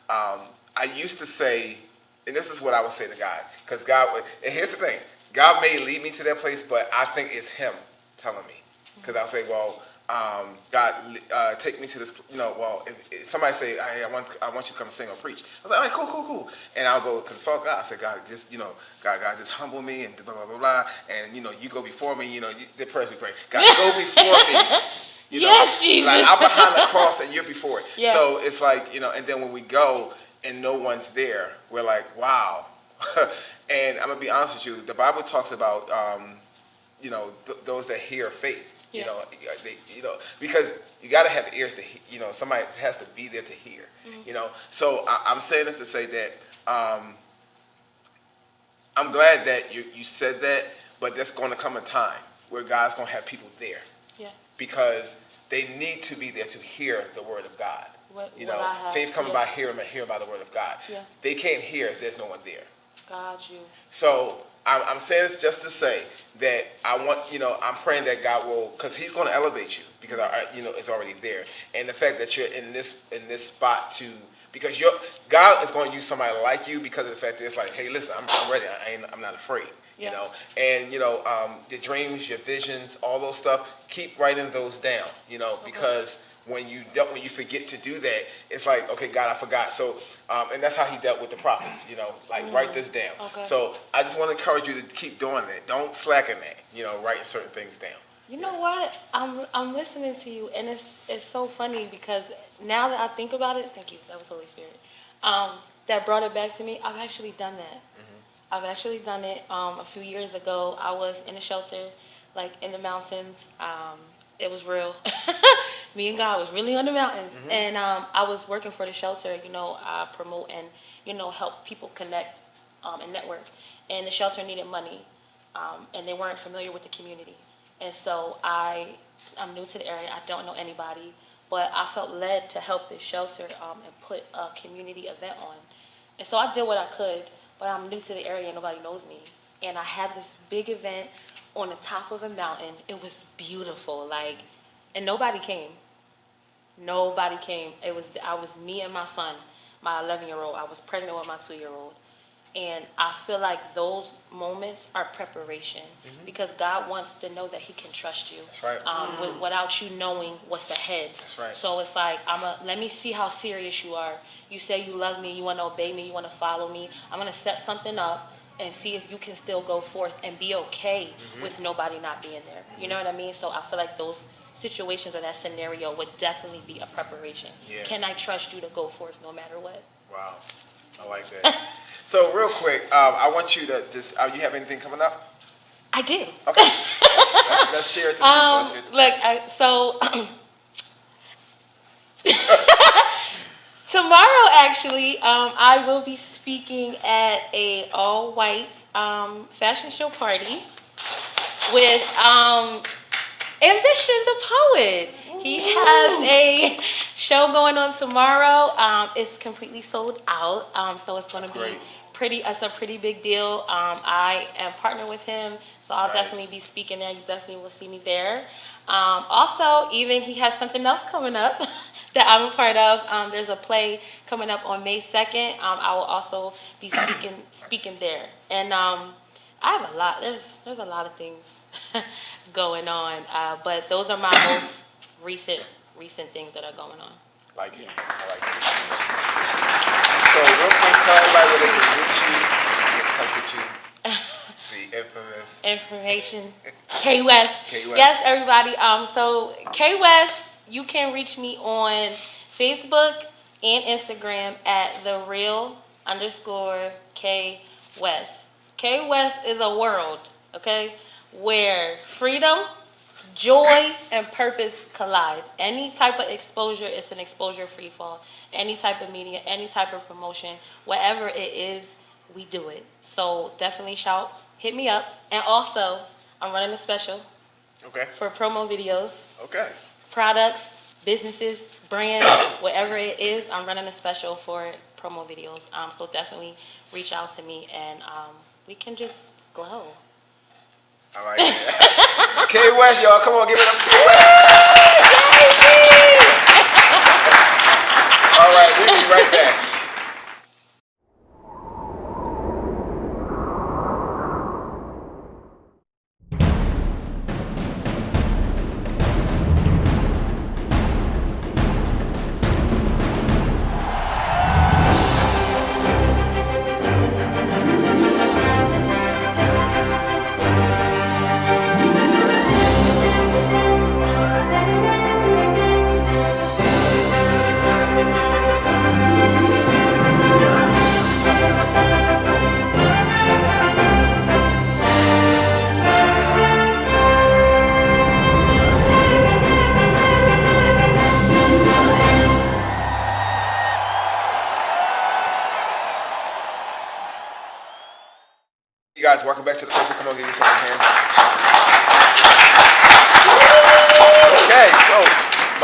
D: I used to say, and this is what I would say to God, because God, and here's the thing, God may lead me to that place, but I think it's him telling me. Because I'll say, well, God, take me to this. Well, if somebody say, hey, I want you to come sing or preach. I was like, all right, cool. And I'll go consult God. I said, God, just, God, just humble me and blah, blah, blah, blah. And, you go before me, the prayers we pray. God, go before me.
G: Yes, Jesus.
D: Like, I'm behind the cross and you're before it.
G: Yeah.
D: So it's like, and then when we go and no one's there, we're like, wow. And I'm going to be honest with you, the Bible talks about, those that hear faith.
G: Yeah.
D: Because you got to have ears to hear, somebody has to be there to hear, So I'm saying this to say that I'm glad that you said that, but there's going to come a time where God's going to have people there.
G: Yeah.
D: Because they need to be there to hear the word of God. Faith comes by hearing and hear by the word of God.
G: Yeah.
D: They can't hear if there's no one there.
G: Got you.
D: So I'm saying this just to say that I want, I'm praying that God will, because He's going to elevate you, because it's already there, and the fact that you're in this spot because God is going to use somebody like you because of the fact that it's like, hey, listen, I'm ready. I'm not afraid.
G: Yeah.
D: And the dreams, your visions, all those stuff, keep writing those down. Because when you forget to do that, it's like, okay, God, I forgot. So, and that's how He dealt with the prophets. Write this down.
G: Okay.
D: So I just want to encourage you to keep doing that. Don't slacken that. Writing certain things down.
G: You know what? I'm listening to you, and it's so funny because now that I think about it, thank you. That was Holy Spirit. That brought it back to me. I've actually done that. I've actually done it a few years ago. I was in a shelter, like in the mountains. It was real. Me and God was really on the mountains. And I was working for the shelter. I promote and, help people connect and network. And the shelter needed money, and they weren't familiar with the community. And so I'm new to the area. I don't know anybody. But I felt led to help this shelter and put a community event on. And so I did what I could. But I'm new to the area and nobody knows me. And I had this big event on the top of a mountain. It was beautiful, and nobody came. Nobody came. I was me and my son, my 11-year-old. I was pregnant with my 2-year-old. And I feel like those moments are preparation because God wants to know that He can trust you.
D: That's right.
G: Without you knowing what's ahead.
D: That's right.
G: So it's like, let me see how serious you are. You say you love me, you want to obey me, you want to follow me. I'm going to set something up and see if you can still go forth and be okay with nobody not being there. You know what I mean? So I feel like those situations or that scenario would definitely be a preparation.
D: Yeah.
G: Can I trust you to go forth no matter what?
D: Wow. I like that. So real quick, I want you to just, you have anything coming up?
G: I do.
D: Okay. Let's share it to people.
G: Tomorrow, actually, I will be speaking at a all-white fashion show party with Ambition the Poet. He has a show going on tomorrow. It's completely sold out, so it's going to be it's a pretty big deal. I am partnered with him, so I'll definitely be speaking there. You definitely will see me there. Also, even he has something else coming up that I'm a part of. There's a play coming up on May 2nd. I will also be speaking there. And I have a lot. There's a lot of things going on, but those are my most recent things that are going on.
D: Like it. I like it. So real quick, tell everybody where they can reach you, get in touch with you. The infamous
G: information. K West.
D: K West.
G: Yes, everybody. So K West, you can reach me on Facebook and Instagram at @thereal_K West. K West is a world, okay, where freedom, joy, and purpose collide. Any type of exposure is an exposure free fall. Any type of media, any type of promotion, whatever it is, we do it. So definitely hit me up. And also, I'm running a special for promo videos.
D: Okay.
G: Products, businesses, brands, whatever it is, I'm running a special for promo videos. So definitely reach out to me and we can just glow.
D: I like that. K West, y'all, come on, give it up for K West. All right, we'll be right back.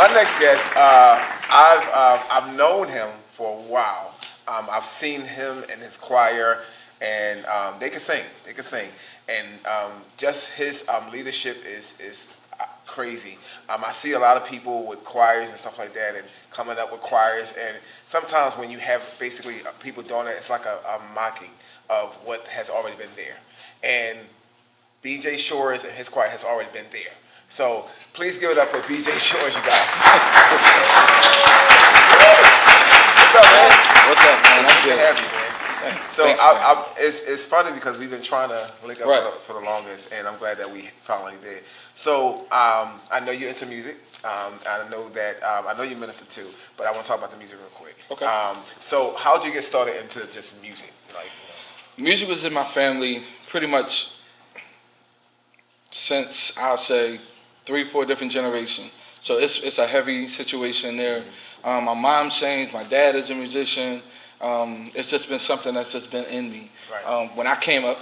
D: My next guest, I've known him for a while. I've seen him in his choir, and they can sing. They can sing, and just his leadership is crazy. I see a lot of people with choirs and stuff like that, and coming up with choirs. And sometimes when you have basically people doing it, it's like a mocking of what has already been there. And BJ Shores and his choir has already been there. So please give it up for BJ Shores, you guys. What's up, man?
H: What's up, man?
D: It's good to have you, man. So it's funny because we've been trying to link up for the longest, and I'm glad that we finally did. So I know you're into music. I know that I know you minister too, but I want to talk about the music real quick.
H: Okay.
D: So how did you get started into just music? Like,
H: music was in my family pretty much since I'll say 3-4 different generations. So it's a heavy situation there. My mom sings. My dad is a musician. It's just been something that's just been in me.
D: Right.
H: When I came up,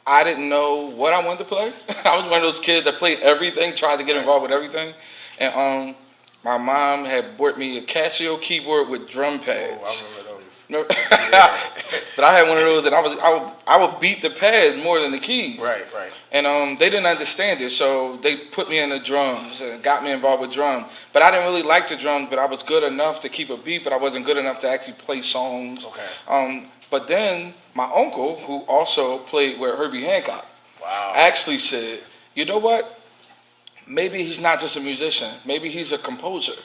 H: I didn't know what I wanted to play. I was one of those kids that played everything, tried to get involved with everything. And my mom had bought me a Casio keyboard with drum pads.
D: Oh, I remember those.
H: But I had one of those, and I would beat the pads more than the keys.
D: Right.
H: And they didn't understand it, so they put me in the drums and got me involved with drums. But I didn't really like the drums, but I was good enough to keep a beat, but I wasn't good enough to actually play songs.
D: Okay.
H: But then my uncle, who also played with Herbie Hancock, actually said, you know what? Maybe he's not just a musician. Maybe he's a composer.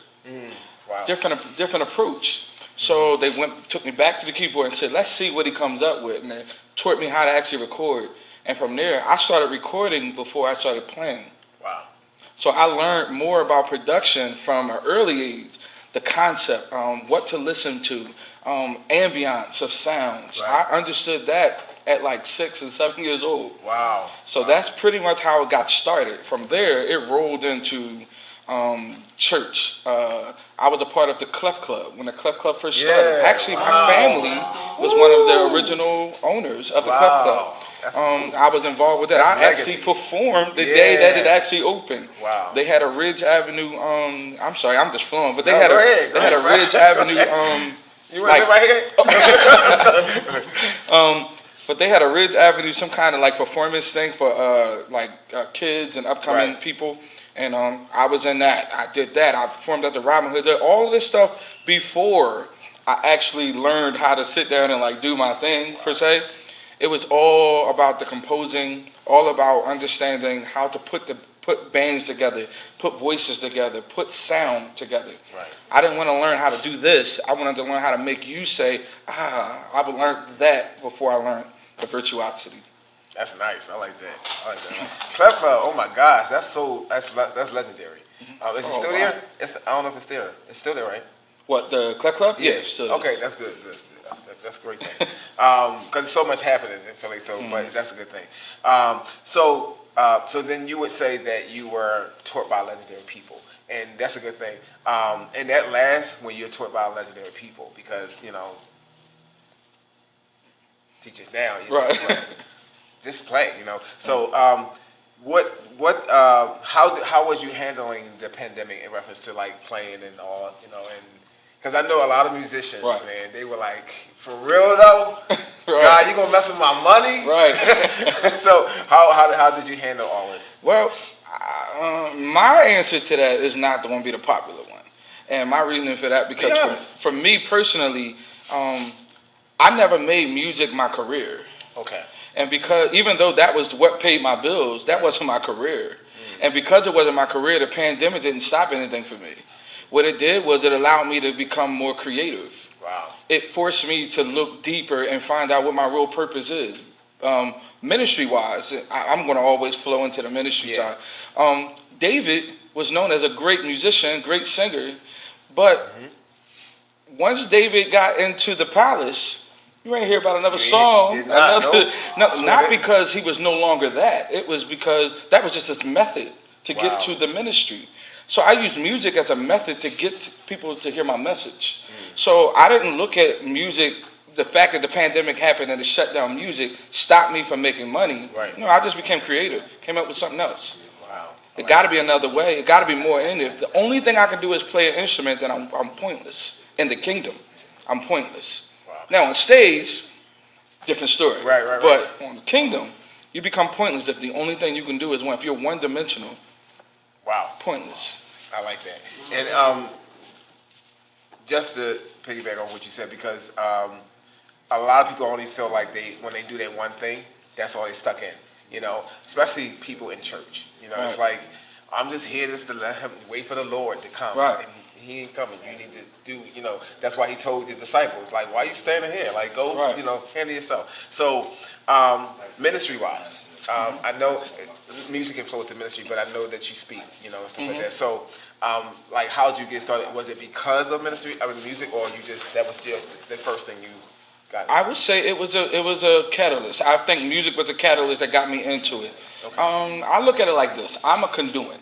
D: Wow.
H: Different approach. So they took me back to the keyboard and said, let's see what he comes up with. And they taught me how to actually record. And from there, I started recording before I started playing.
D: Wow.
H: So I learned more about production from an early age, the concept, what to listen to, ambience of sounds.
D: Right.
H: I understood that at like 6 and 7 years old.
D: Wow.
H: So that's pretty much how it got started. From there, it rolled into church. I was a part of the Clef Club when the Clef Club first started. Actually, my family was one of the original owners of the Clef Club. I was involved with that. I actually performed the day that it actually opened.
D: Wow.
H: They had a Ridge Avenue. I'm sorry, I'm just flowing, but they had a Ridge Avenue.
D: You want to sit right here?
H: But they had a Ridge Avenue, some kind of like performance thing for kids and upcoming people. And I was in that. I did that. I performed at the Robin Hood. All of this stuff before I actually learned how to sit down and like do my thing per se. It was all about the composing, all about understanding how to put bands together, put voices together, put sound together.
D: Right.
H: I didn't want to learn how to do this. I wanted to learn how to make you say, I would learn that before I learned the virtuosity.
D: That's nice. I like that. Clef Club. Oh my gosh, that's legendary. Is it still there? I don't know if it's there. It's still there, right?
H: What, the Clef Club? Yeah, it's still
D: okay,
H: is.
D: that's good. That's a great thing. Because there's so much happening in Philly, so but that's a good thing. So then you would say that you were taught by legendary people, and that's a good thing. And that lasts when you're taught by legendary people, because teachers now, just play, So how was you handling the pandemic in reference to like playing and all, and because I know a lot of musicians, man, they were like, for real though, God, you gonna mess with my money?
H: Right.
D: So how did you handle all this?
H: Well, my answer to that is not the one to be the popular one, and my reasoning for that because for me personally, I never made music my career.
D: Okay.
H: And because even though that was what paid my bills, that wasn't my career. And because it wasn't my career, the pandemic didn't stop anything for me. What it did was it allowed me to become more creative.
D: Wow.
H: It forced me to look deeper and find out what my real purpose is. Ministry-wise, I'm going to always flow into the ministry side. David was known as a great musician, great singer, but once David got into the palace, you ain't hear about another song. Not because he was no longer that. It was because that was just his method to get to the ministry. So I used music as a method to get people to hear my message. So I didn't look at music, the fact that the pandemic happened and it shut down music stopped me from making money.
D: Right.
H: No, I just became creative, came up with something else.
D: Wow. Wow.
H: It got to be another way. It got to be more in it. If the only thing I can do is play an instrument, then I'm pointless. In the kingdom, I'm pointless.
D: Wow.
H: Now on stage, different story.
D: Right.
H: But on the kingdom, you become pointless if the only thing you can do is if you're one-dimensional.
D: Wow.
H: Pointless.
D: I like that. And just to piggyback on what you said, because a lot of people only feel like when they do that one thing, that's all they stuck in. You know, especially people in church. You know,
H: Right.
D: It's like, I'm just here just to let him wait for the Lord to come.
H: Right.
D: And he ain't coming. You need to do, that's why he told the disciples, like, why are you standing here? Like, go,
H: Right.
D: handle yourself. So, ministry-wise, I know music influences ministry, but I know that you speak, and stuff like that. So, like, how did you get started? Was it because of music, or that was just the first thing you got into?
H: I would say it was a catalyst. I think music was a catalyst that got me into it.
D: Okay.
H: I look at it like this. I'm a conduit.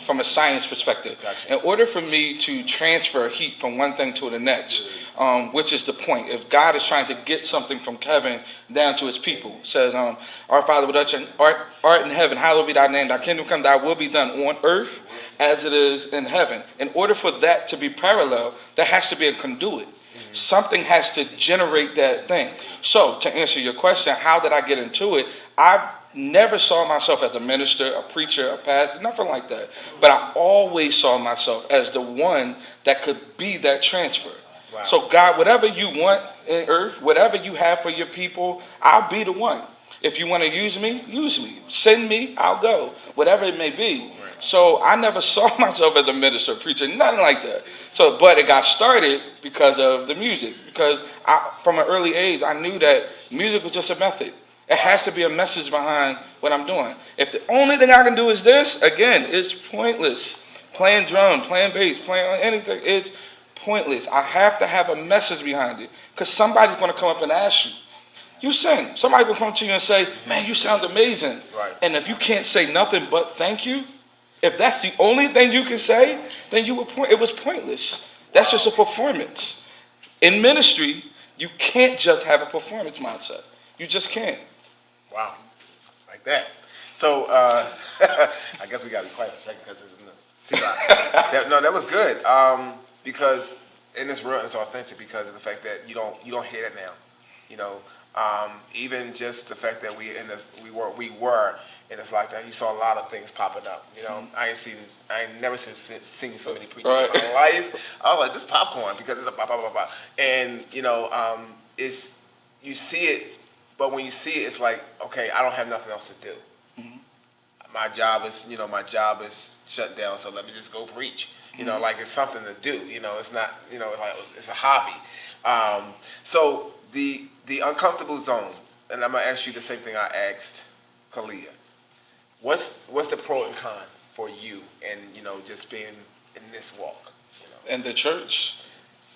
H: From a science perspective.
D: Gotcha.
H: In order for me to transfer heat from one thing to the next, which is the point. If God is trying to get something from heaven down to his people, says, Our Father which art in heaven, hallowed be thy name, thy kingdom come, thy will be done on earth as it is in heaven. In order for that to be parallel, there has to be a conduit. Something has to generate that thing. So, to answer your question, how did I get into it? I never saw myself as a minister, a preacher, a pastor, nothing like that. But I always saw myself as the one that could be that transfer.
D: Wow.
H: So God, whatever you want in earth, whatever you have for your people, I'll be the one. If you want to use me, use me. Send me, I'll go. Whatever it may be. Right. So I never saw myself as a minister, preacher, nothing like that. So, but it got started because of the music. Because from an early age, I knew that music was just a method. It has to be a message behind what I'm doing. If the only thing I can do is this, again, it's pointless. Playing drum, playing bass, playing anything, it's pointless. I have to have a message behind it. Because somebody's going to come up and ask you. You sing. Somebody will come to you and say, man, you sound amazing.
D: Right.
H: And if you can't say nothing but thank you, if that's the only thing you can say, then it was pointless. That's just a performance. In ministry, you can't just have a performance mindset. You just can't.
D: Wow, like that. So I guess we gotta be quiet for a second because no, that was good. Because and it's real, it's authentic because of the fact that you don't hear that now. Even just the fact that we were in this lockdown, you saw a lot of things popping up. I ain't never seen so many preachers in my life. I was like, this popcorn because it's a pop. And it's you see it. But when you see it, it's like, okay, I don't have nothing else to do. Mm-hmm. My job is shut down, so let me just go preach. Like it's something to do. It's not, like it's a hobby. So the uncomfortable zone, and I'm gonna ask you the same thing I asked Khalia. What's the pro and con for you, and just being in this walk?
H: In the church,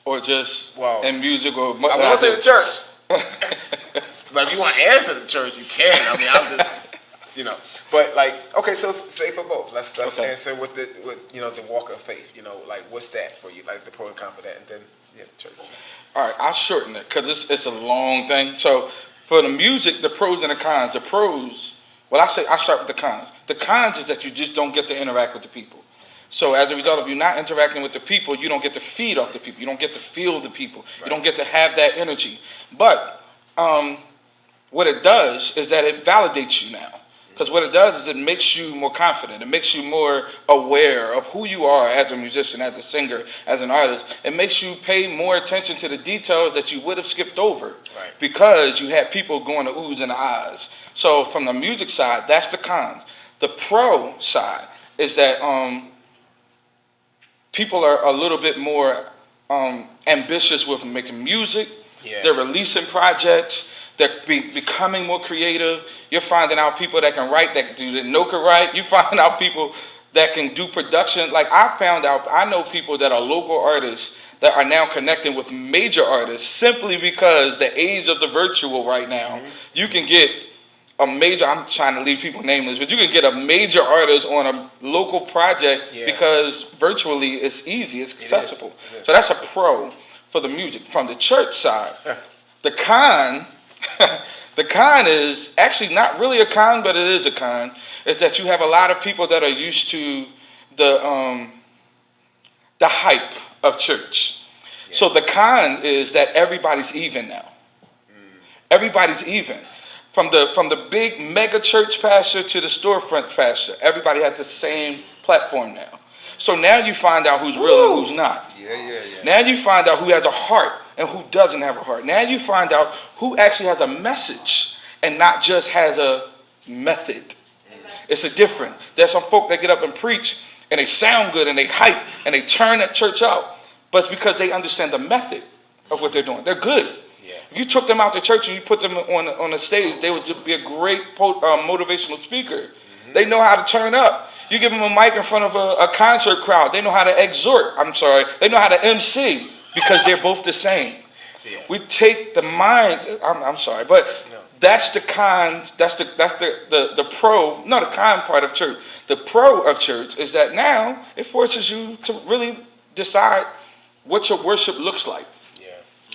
H: or just in music, or
D: I want to say the church. But if you want to answer the church, you can. I mean, I'm just, But like, okay, so say for both. Let's answer with the walk of faith. Like what's that for you? Like the pro and con for that, and then the church.
H: All right, I'll shorten it because it's a long thing. So for the music, the pros and the cons. The pros, I start with the cons. The cons is that you just don't get to interact with the people. So as a result of you not interacting with the people, you don't get to feed off the people. You don't get to feel the people. Right. You don't get to have that energy. But what it does is that it validates you now. Because what it does is it makes you more confident. It makes you more aware of who you are as a musician, as a singer, as an artist. It makes you pay more attention to the details that you would have skipped over. Right. Because you had people going to oohs and ahs. So from the music side, that's the cons. The pro side is that people are a little bit more ambitious with making music. Yeah. They're releasing projects. They're becoming more creative. You're finding out people that can write, that can write. You find out people that can do production. Like I know people that are local artists that are now connecting with major artists simply because the age of the virtual right now, you can get a major, I'm trying to leave people nameless, but you can get a major artist on a local project because virtually it's easy, it's accessible. It is. So that's a pro for the music. From the church side, the con The con is actually not really a con, but it is a con. Is that you have a lot of people that are used to the hype of church. Yeah. So the con is that everybody's even now. Everybody's even. From the big mega church pastor to the storefront pastor, everybody has the same platform now. So now you find out who's real and who's not.
D: Yeah.
H: Now you find out who has a heart and who doesn't have a heart. Now you find out who actually has a message and not just has a method. It's a different. There's some folk that get up and preach and they sound good and they hype and they turn that church out. But it's because they understand the method of what they're doing. They're good. Yeah. If you took them out to church and you put them on the stage, they would be a great motivational speaker. Mm-hmm. They know how to turn up. You give them a mic in front of a concert crowd, they know how to exhort. They know how to MC because they're both the same. Yeah. We take the mind. That's the con. That's the pro. No, the con part of church. The pro of church is that now it forces you to really decide what your worship looks like. Yeah.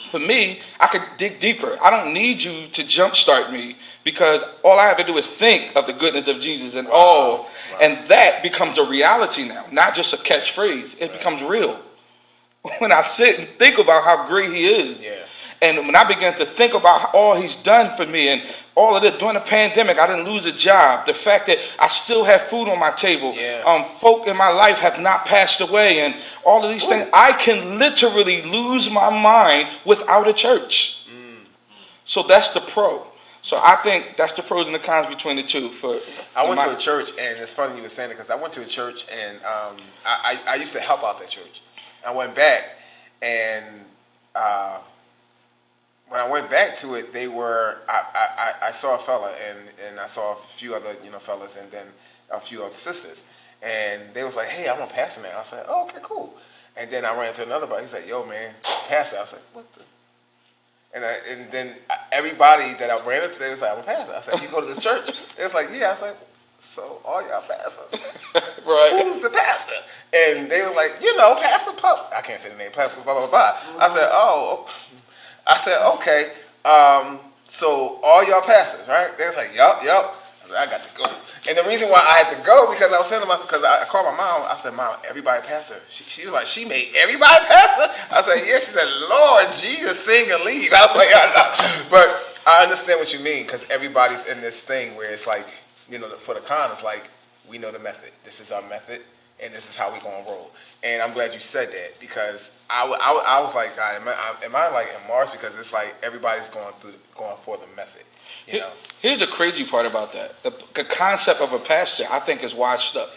H: For me, I could dig deeper. I don't need you to jumpstart me because all I have to do is think of the goodness of Jesus and and that becomes a reality now, not just a catchphrase. It becomes real. When I sit and think about how great he is. Yeah. And when I began to think about all he's done for me and all of this during the pandemic, I didn't lose a job. The fact that I still have food on my table. Yeah. Folk in my life have not passed away and all of these things. I can literally lose my mind without a church. So that's the pro. So I think that's the pros and the cons between the two.
D: I went to a church, and it's funny you were saying it because I went to a church, and I used to help out that church. I went back, and when I went back to it, they were I saw a fella, and I saw a few other fellas, and then a few other sisters, and they was like, "Hey, I'm a pastor now." I said, "Oh, okay, cool." And then I ran into another guy. He said, "Yo, man, pastor." I was like, "What the?" And then everybody that I ran into, they was like, "I'm a pastor." I said, "You go to this church?" They was like, "Yeah." I was like, "So all y'all pastors,
H: right?
D: Who's the pastor?" And they was like, "Pastor Pope." I can't say the name, Pastor blah blah blah. I said, "Oh." I said, "Okay, so all y'all pastors, right?" They was like, yup. I said, "I got to go." And the reason why I had to go because I was saying to myself, because I called my mom. I said, "Mom, everybody pastor." She was like, "She made everybody pastor?" I said, "Yeah." She said, "Lord Jesus, sing and leave." I was like, "I know." But I understand what you mean because everybody's in this thing where it's like, for the con, it's like we know the method. This is our method, and this is how we gonna roll. And I'm glad you said that because I was like, God, am I like in Mars? Because it's like everybody's going for the method.
H: Here's the crazy part about that. The concept of a pastor, I think, is washed up.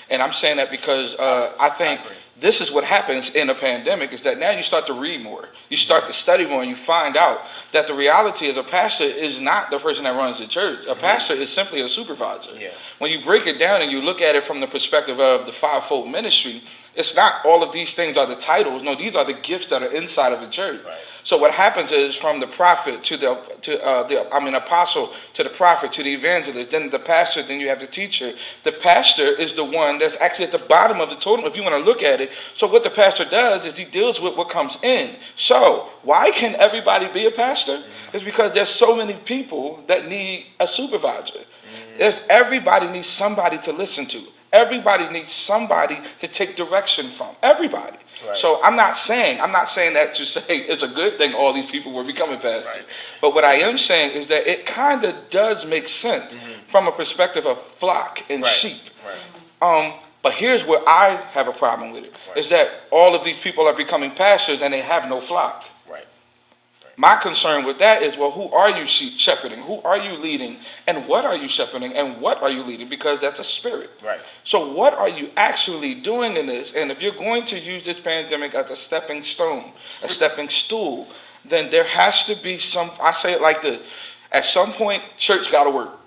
H: And I'm saying that because I think this is what happens in a pandemic is that now you start to read more. You start to study more and you find out that the reality is a pastor is not the person that runs the church. A pastor is simply a supervisor. Yeah. When you break it down and you look at it from the perspective of the fivefold ministry, it's not all of these things are the titles. No, these are the gifts that are inside of the church. Right. So what happens is from the prophet to the apostle to the prophet to the evangelist, then the pastor, then you have the teacher. The pastor is the one that's actually at the bottom of the totem if you want to look at it. So what the pastor does is he deals with what comes in. So why can everybody be a pastor? It's because there's so many people that need a supervisor. Everybody needs somebody to listen to. Everybody needs somebody to take direction from. Everybody. Right. So I'm not saying that to say it's a good thing all these people were becoming pastors. Right. But what I am saying is that it kind of does make sense from a perspective of flock and sheep. Right. But here's where I have a problem with it, is that all of these people are becoming pastors and they have no flock. Right. My concern with that is, well, who are you shepherding? Who are you leading? And what are you shepherding? And what are you leading? Because that's a spirit. Right. So what are you actually doing in this? And if you're going to use this pandemic as a stepping stone, a stepping stool, then there has to be I say it like this. At some point, church got to work.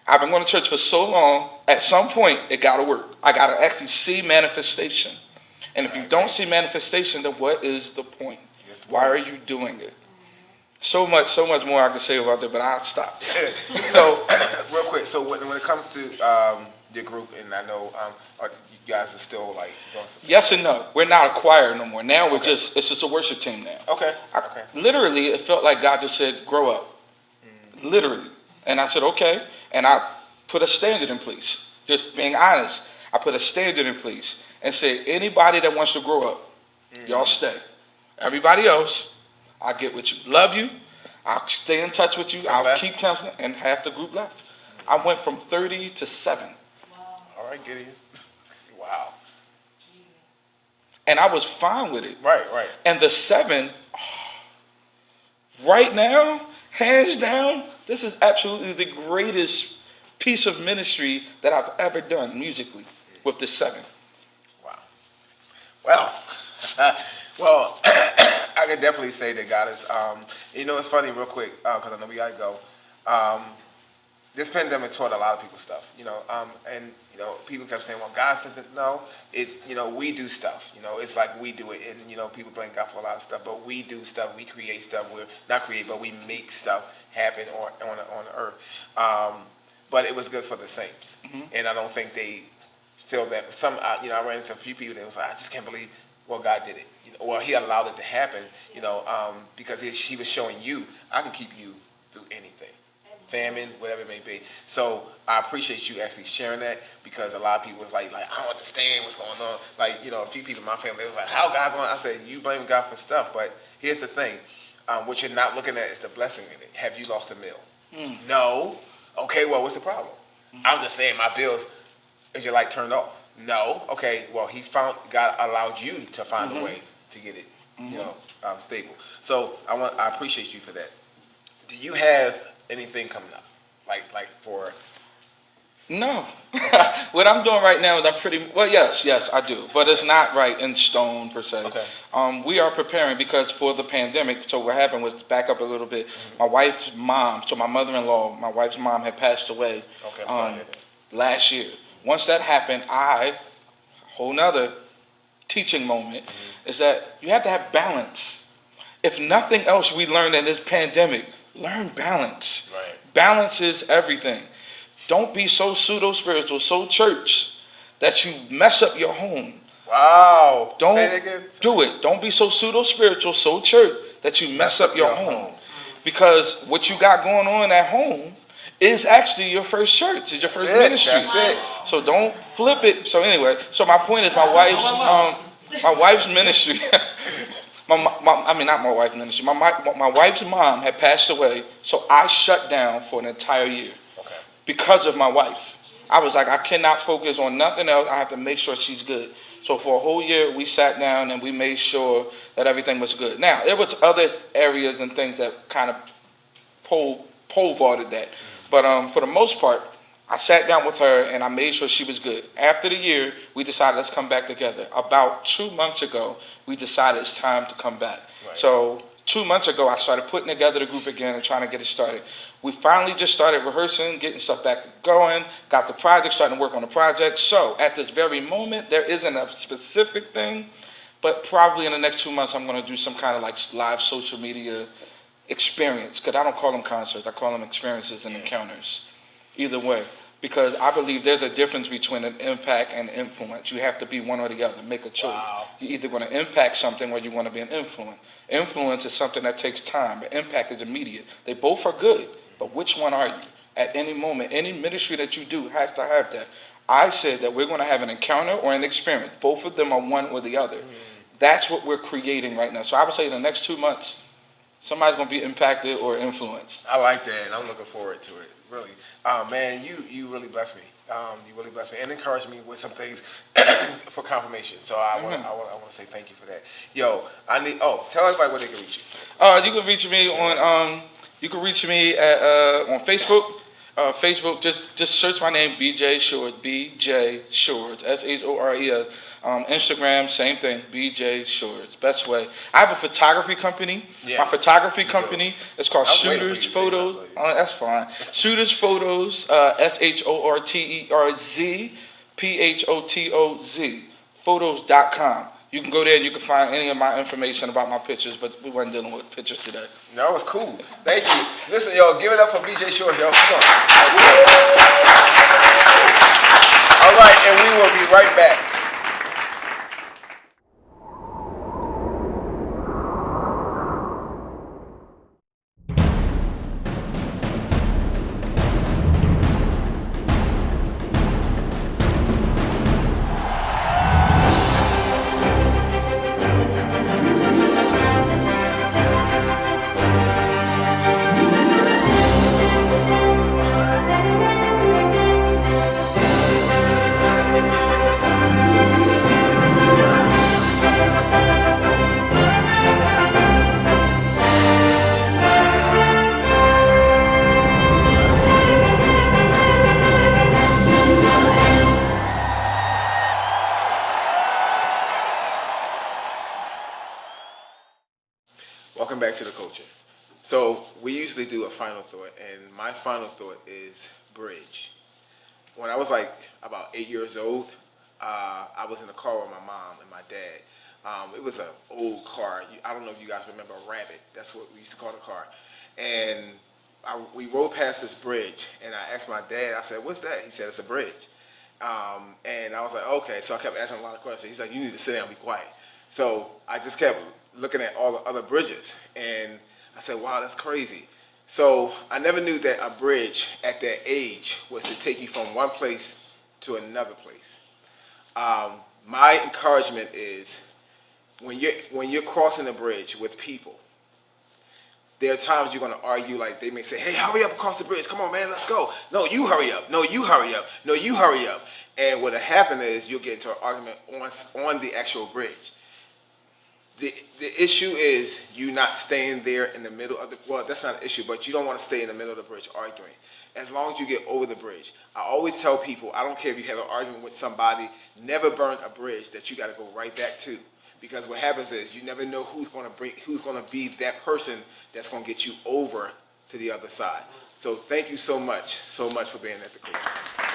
H: I've been going to church for so long, at some point, it got to work. I got to actually see manifestation. And if you don't see manifestation, then what is the point? Why are you doing it? So much more I could say about that, but I'll stop.
D: So, real quick, so when it comes to your group, and I know you guys are still like doing something.
H: Yes and no. We're not a choir no more. Now it's just a worship team now.
D: Okay.
H: Literally, it felt like God just said, grow up. literally. And I said, okay. And I put a standard in place. Just being honest, I put a standard in place and said, anybody that wants to grow up, y'all stay. Everybody else, I get with you. Love you. I'll stay in touch with you. I'll keep counseling. And half the group left. I went from 30 to 7.
D: All right, Gideon. Wow.
H: And I was fine with it.
D: Right.
H: And the 7, right now, hands down, this is absolutely the greatest piece of ministry that I've ever done musically with the 7.
D: Wow. Well, well, I can definitely say that God is, it's funny real quick, because I know we got to go. This pandemic taught a lot of people stuff, and people kept saying, well, God said that. No, it's, we do stuff, it's like we do it. And, people blame God for a lot of stuff, but we do stuff. We create stuff. We're not create, but we make stuff happen on the earth. But it was good for the saints. And I don't think they feel that I ran into a few people that was like, I just can't believe, well, God did it. Well, he allowed it to happen, because he was showing you, I can keep you through anything. Famine, whatever it may be. So I appreciate you actually sharing that, because a lot of people was like I don't understand what's going on. Like, a few people in my family, they was like, how God going? I said, you blame God for stuff, but here's the thing. What you're not looking at is the blessing in it. Have you lost a meal? No. Okay, well, what's the problem? I'm just saying my bills, is your light turned off? No. Okay, well, God allowed you to find a way to get it, stable. So I appreciate you for that. Do you have anything coming up, like for?
H: No. What I'm doing right now is yes, I do, but it's not right in stone per se.
D: Okay.
H: We are preparing because for the pandemic. So what happened was, back up a little bit. My wife's mom, so my mother-in-law, my wife's mom had passed away.
D: Okay, I'm sorry.
H: Last year. Once that happened, whole nother teaching moment is that you have to have balance. If nothing else we learned in this pandemic, learn balance.
D: Right.
H: Balance is everything. Don't be so pseudo-spiritual, so church, that you mess up your home.
D: Wow.
H: Don't
D: Say it again.
H: do it. Don't be so pseudo-spiritual, so church, that you mess up your home. Because what you got going on at home is actually your first church. It's your first ministry.
D: That's it.
H: So don't flip it. So anyway, so my point is my wife's ministry. Not my wife's ministry. My wife's mom had passed away, so I shut down for an entire year because of my wife. I was like, I cannot focus on nothing else. I have to make sure she's good. So for a whole year, we sat down and we made sure that everything was good. Now, there was other areas and things that kind of pole vaulted that. But for the most part, I sat down with her and I made sure she was good. After the year, we decided let's come back together. About 2 months ago, we decided it's time to come back.
D: Right.
H: So 2 months ago, I started putting together the group again and trying to get it started. We finally just started rehearsing, getting stuff back going, got the project, starting to work on the project. So at this very moment, there isn't a specific thing, but probably in the next 2 months, I'm going to do some kind of like live social media experience, because I don't call them concerts, I call them experiences and encounters. Either way, because I believe there's a difference between an impact and influence. You have to be one or the other. Make a choice.
D: Wow.
H: You're either going to impact something or you're going to be an influence. Influence is something that takes time, but impact is immediate. They both are good, but which one are you? At any moment, any ministry that you do has to have that. I said that we're going to have an encounter or an experience. Both of them are one or the other. That's what we're creating right now. So I would say in the next 2 months, somebody's going to be impacted or influenced.
D: I like that, and I'm looking forward to it. Really, man, you really blessed me. You really blessed me and encouraged me with some things for confirmation. So I want to say thank you for that. Yo, tell everybody where they can reach you.
H: You can reach me on on Facebook. Facebook, just search my name, BJ Shores, BJ Shores, Shores. Instagram, same thing, BJ Shores. Best way. I have a photography company.
D: Yeah.
H: My photography company is called
D: I was waiting for you
H: Shooters
D: to say
H: Photos.
D: something.
H: That's fine. Shooters Photos, SHORTERZ, Photos.com. You can go there and you can find any of my information about my pictures, but we weren't dealing with pictures today.
D: No, it's cool. Thank you. Listen, yo, give it up for BJ Shores, yo. Come on. All right, and we will be right back. welcome back to the culture. So we usually do a final thought, and my final thought is bridge. When I was like about 8 years old, I was in a car with my mom and my dad. It was an old car. I don't know if you guys remember a Rabbit. That's what we used to call the car. And we rode past this bridge, and I asked my dad, I said, what's that? He said, it's a bridge. And I was like, okay. So I kept asking a lot of questions. He's like, you need to sit down and be quiet. So I just kept looking at all the other bridges, and I said, wow, that's crazy. So I never knew that a bridge at that age was to take you from one place to another place. My encouragement is when you're crossing a bridge with people, there are times you're going to argue, like they may say, hey, hurry up across the bridge. Come on, man, let's go. No, you hurry up. No, you hurry up. No, you hurry up. And what'll happen is you'll get into an argument on the actual bridge. The issue is you not staying there in the middle of the, well, that's not an issue, but you don't want to stay in the middle of the bridge arguing. As long as you get over the bridge. I always tell people, I don't care if you have an argument with somebody, never burn a bridge that you got to go right back to. Because what happens is you never know who's going to be that person that's going to get you over to the other side. So thank you so much for being at the coach.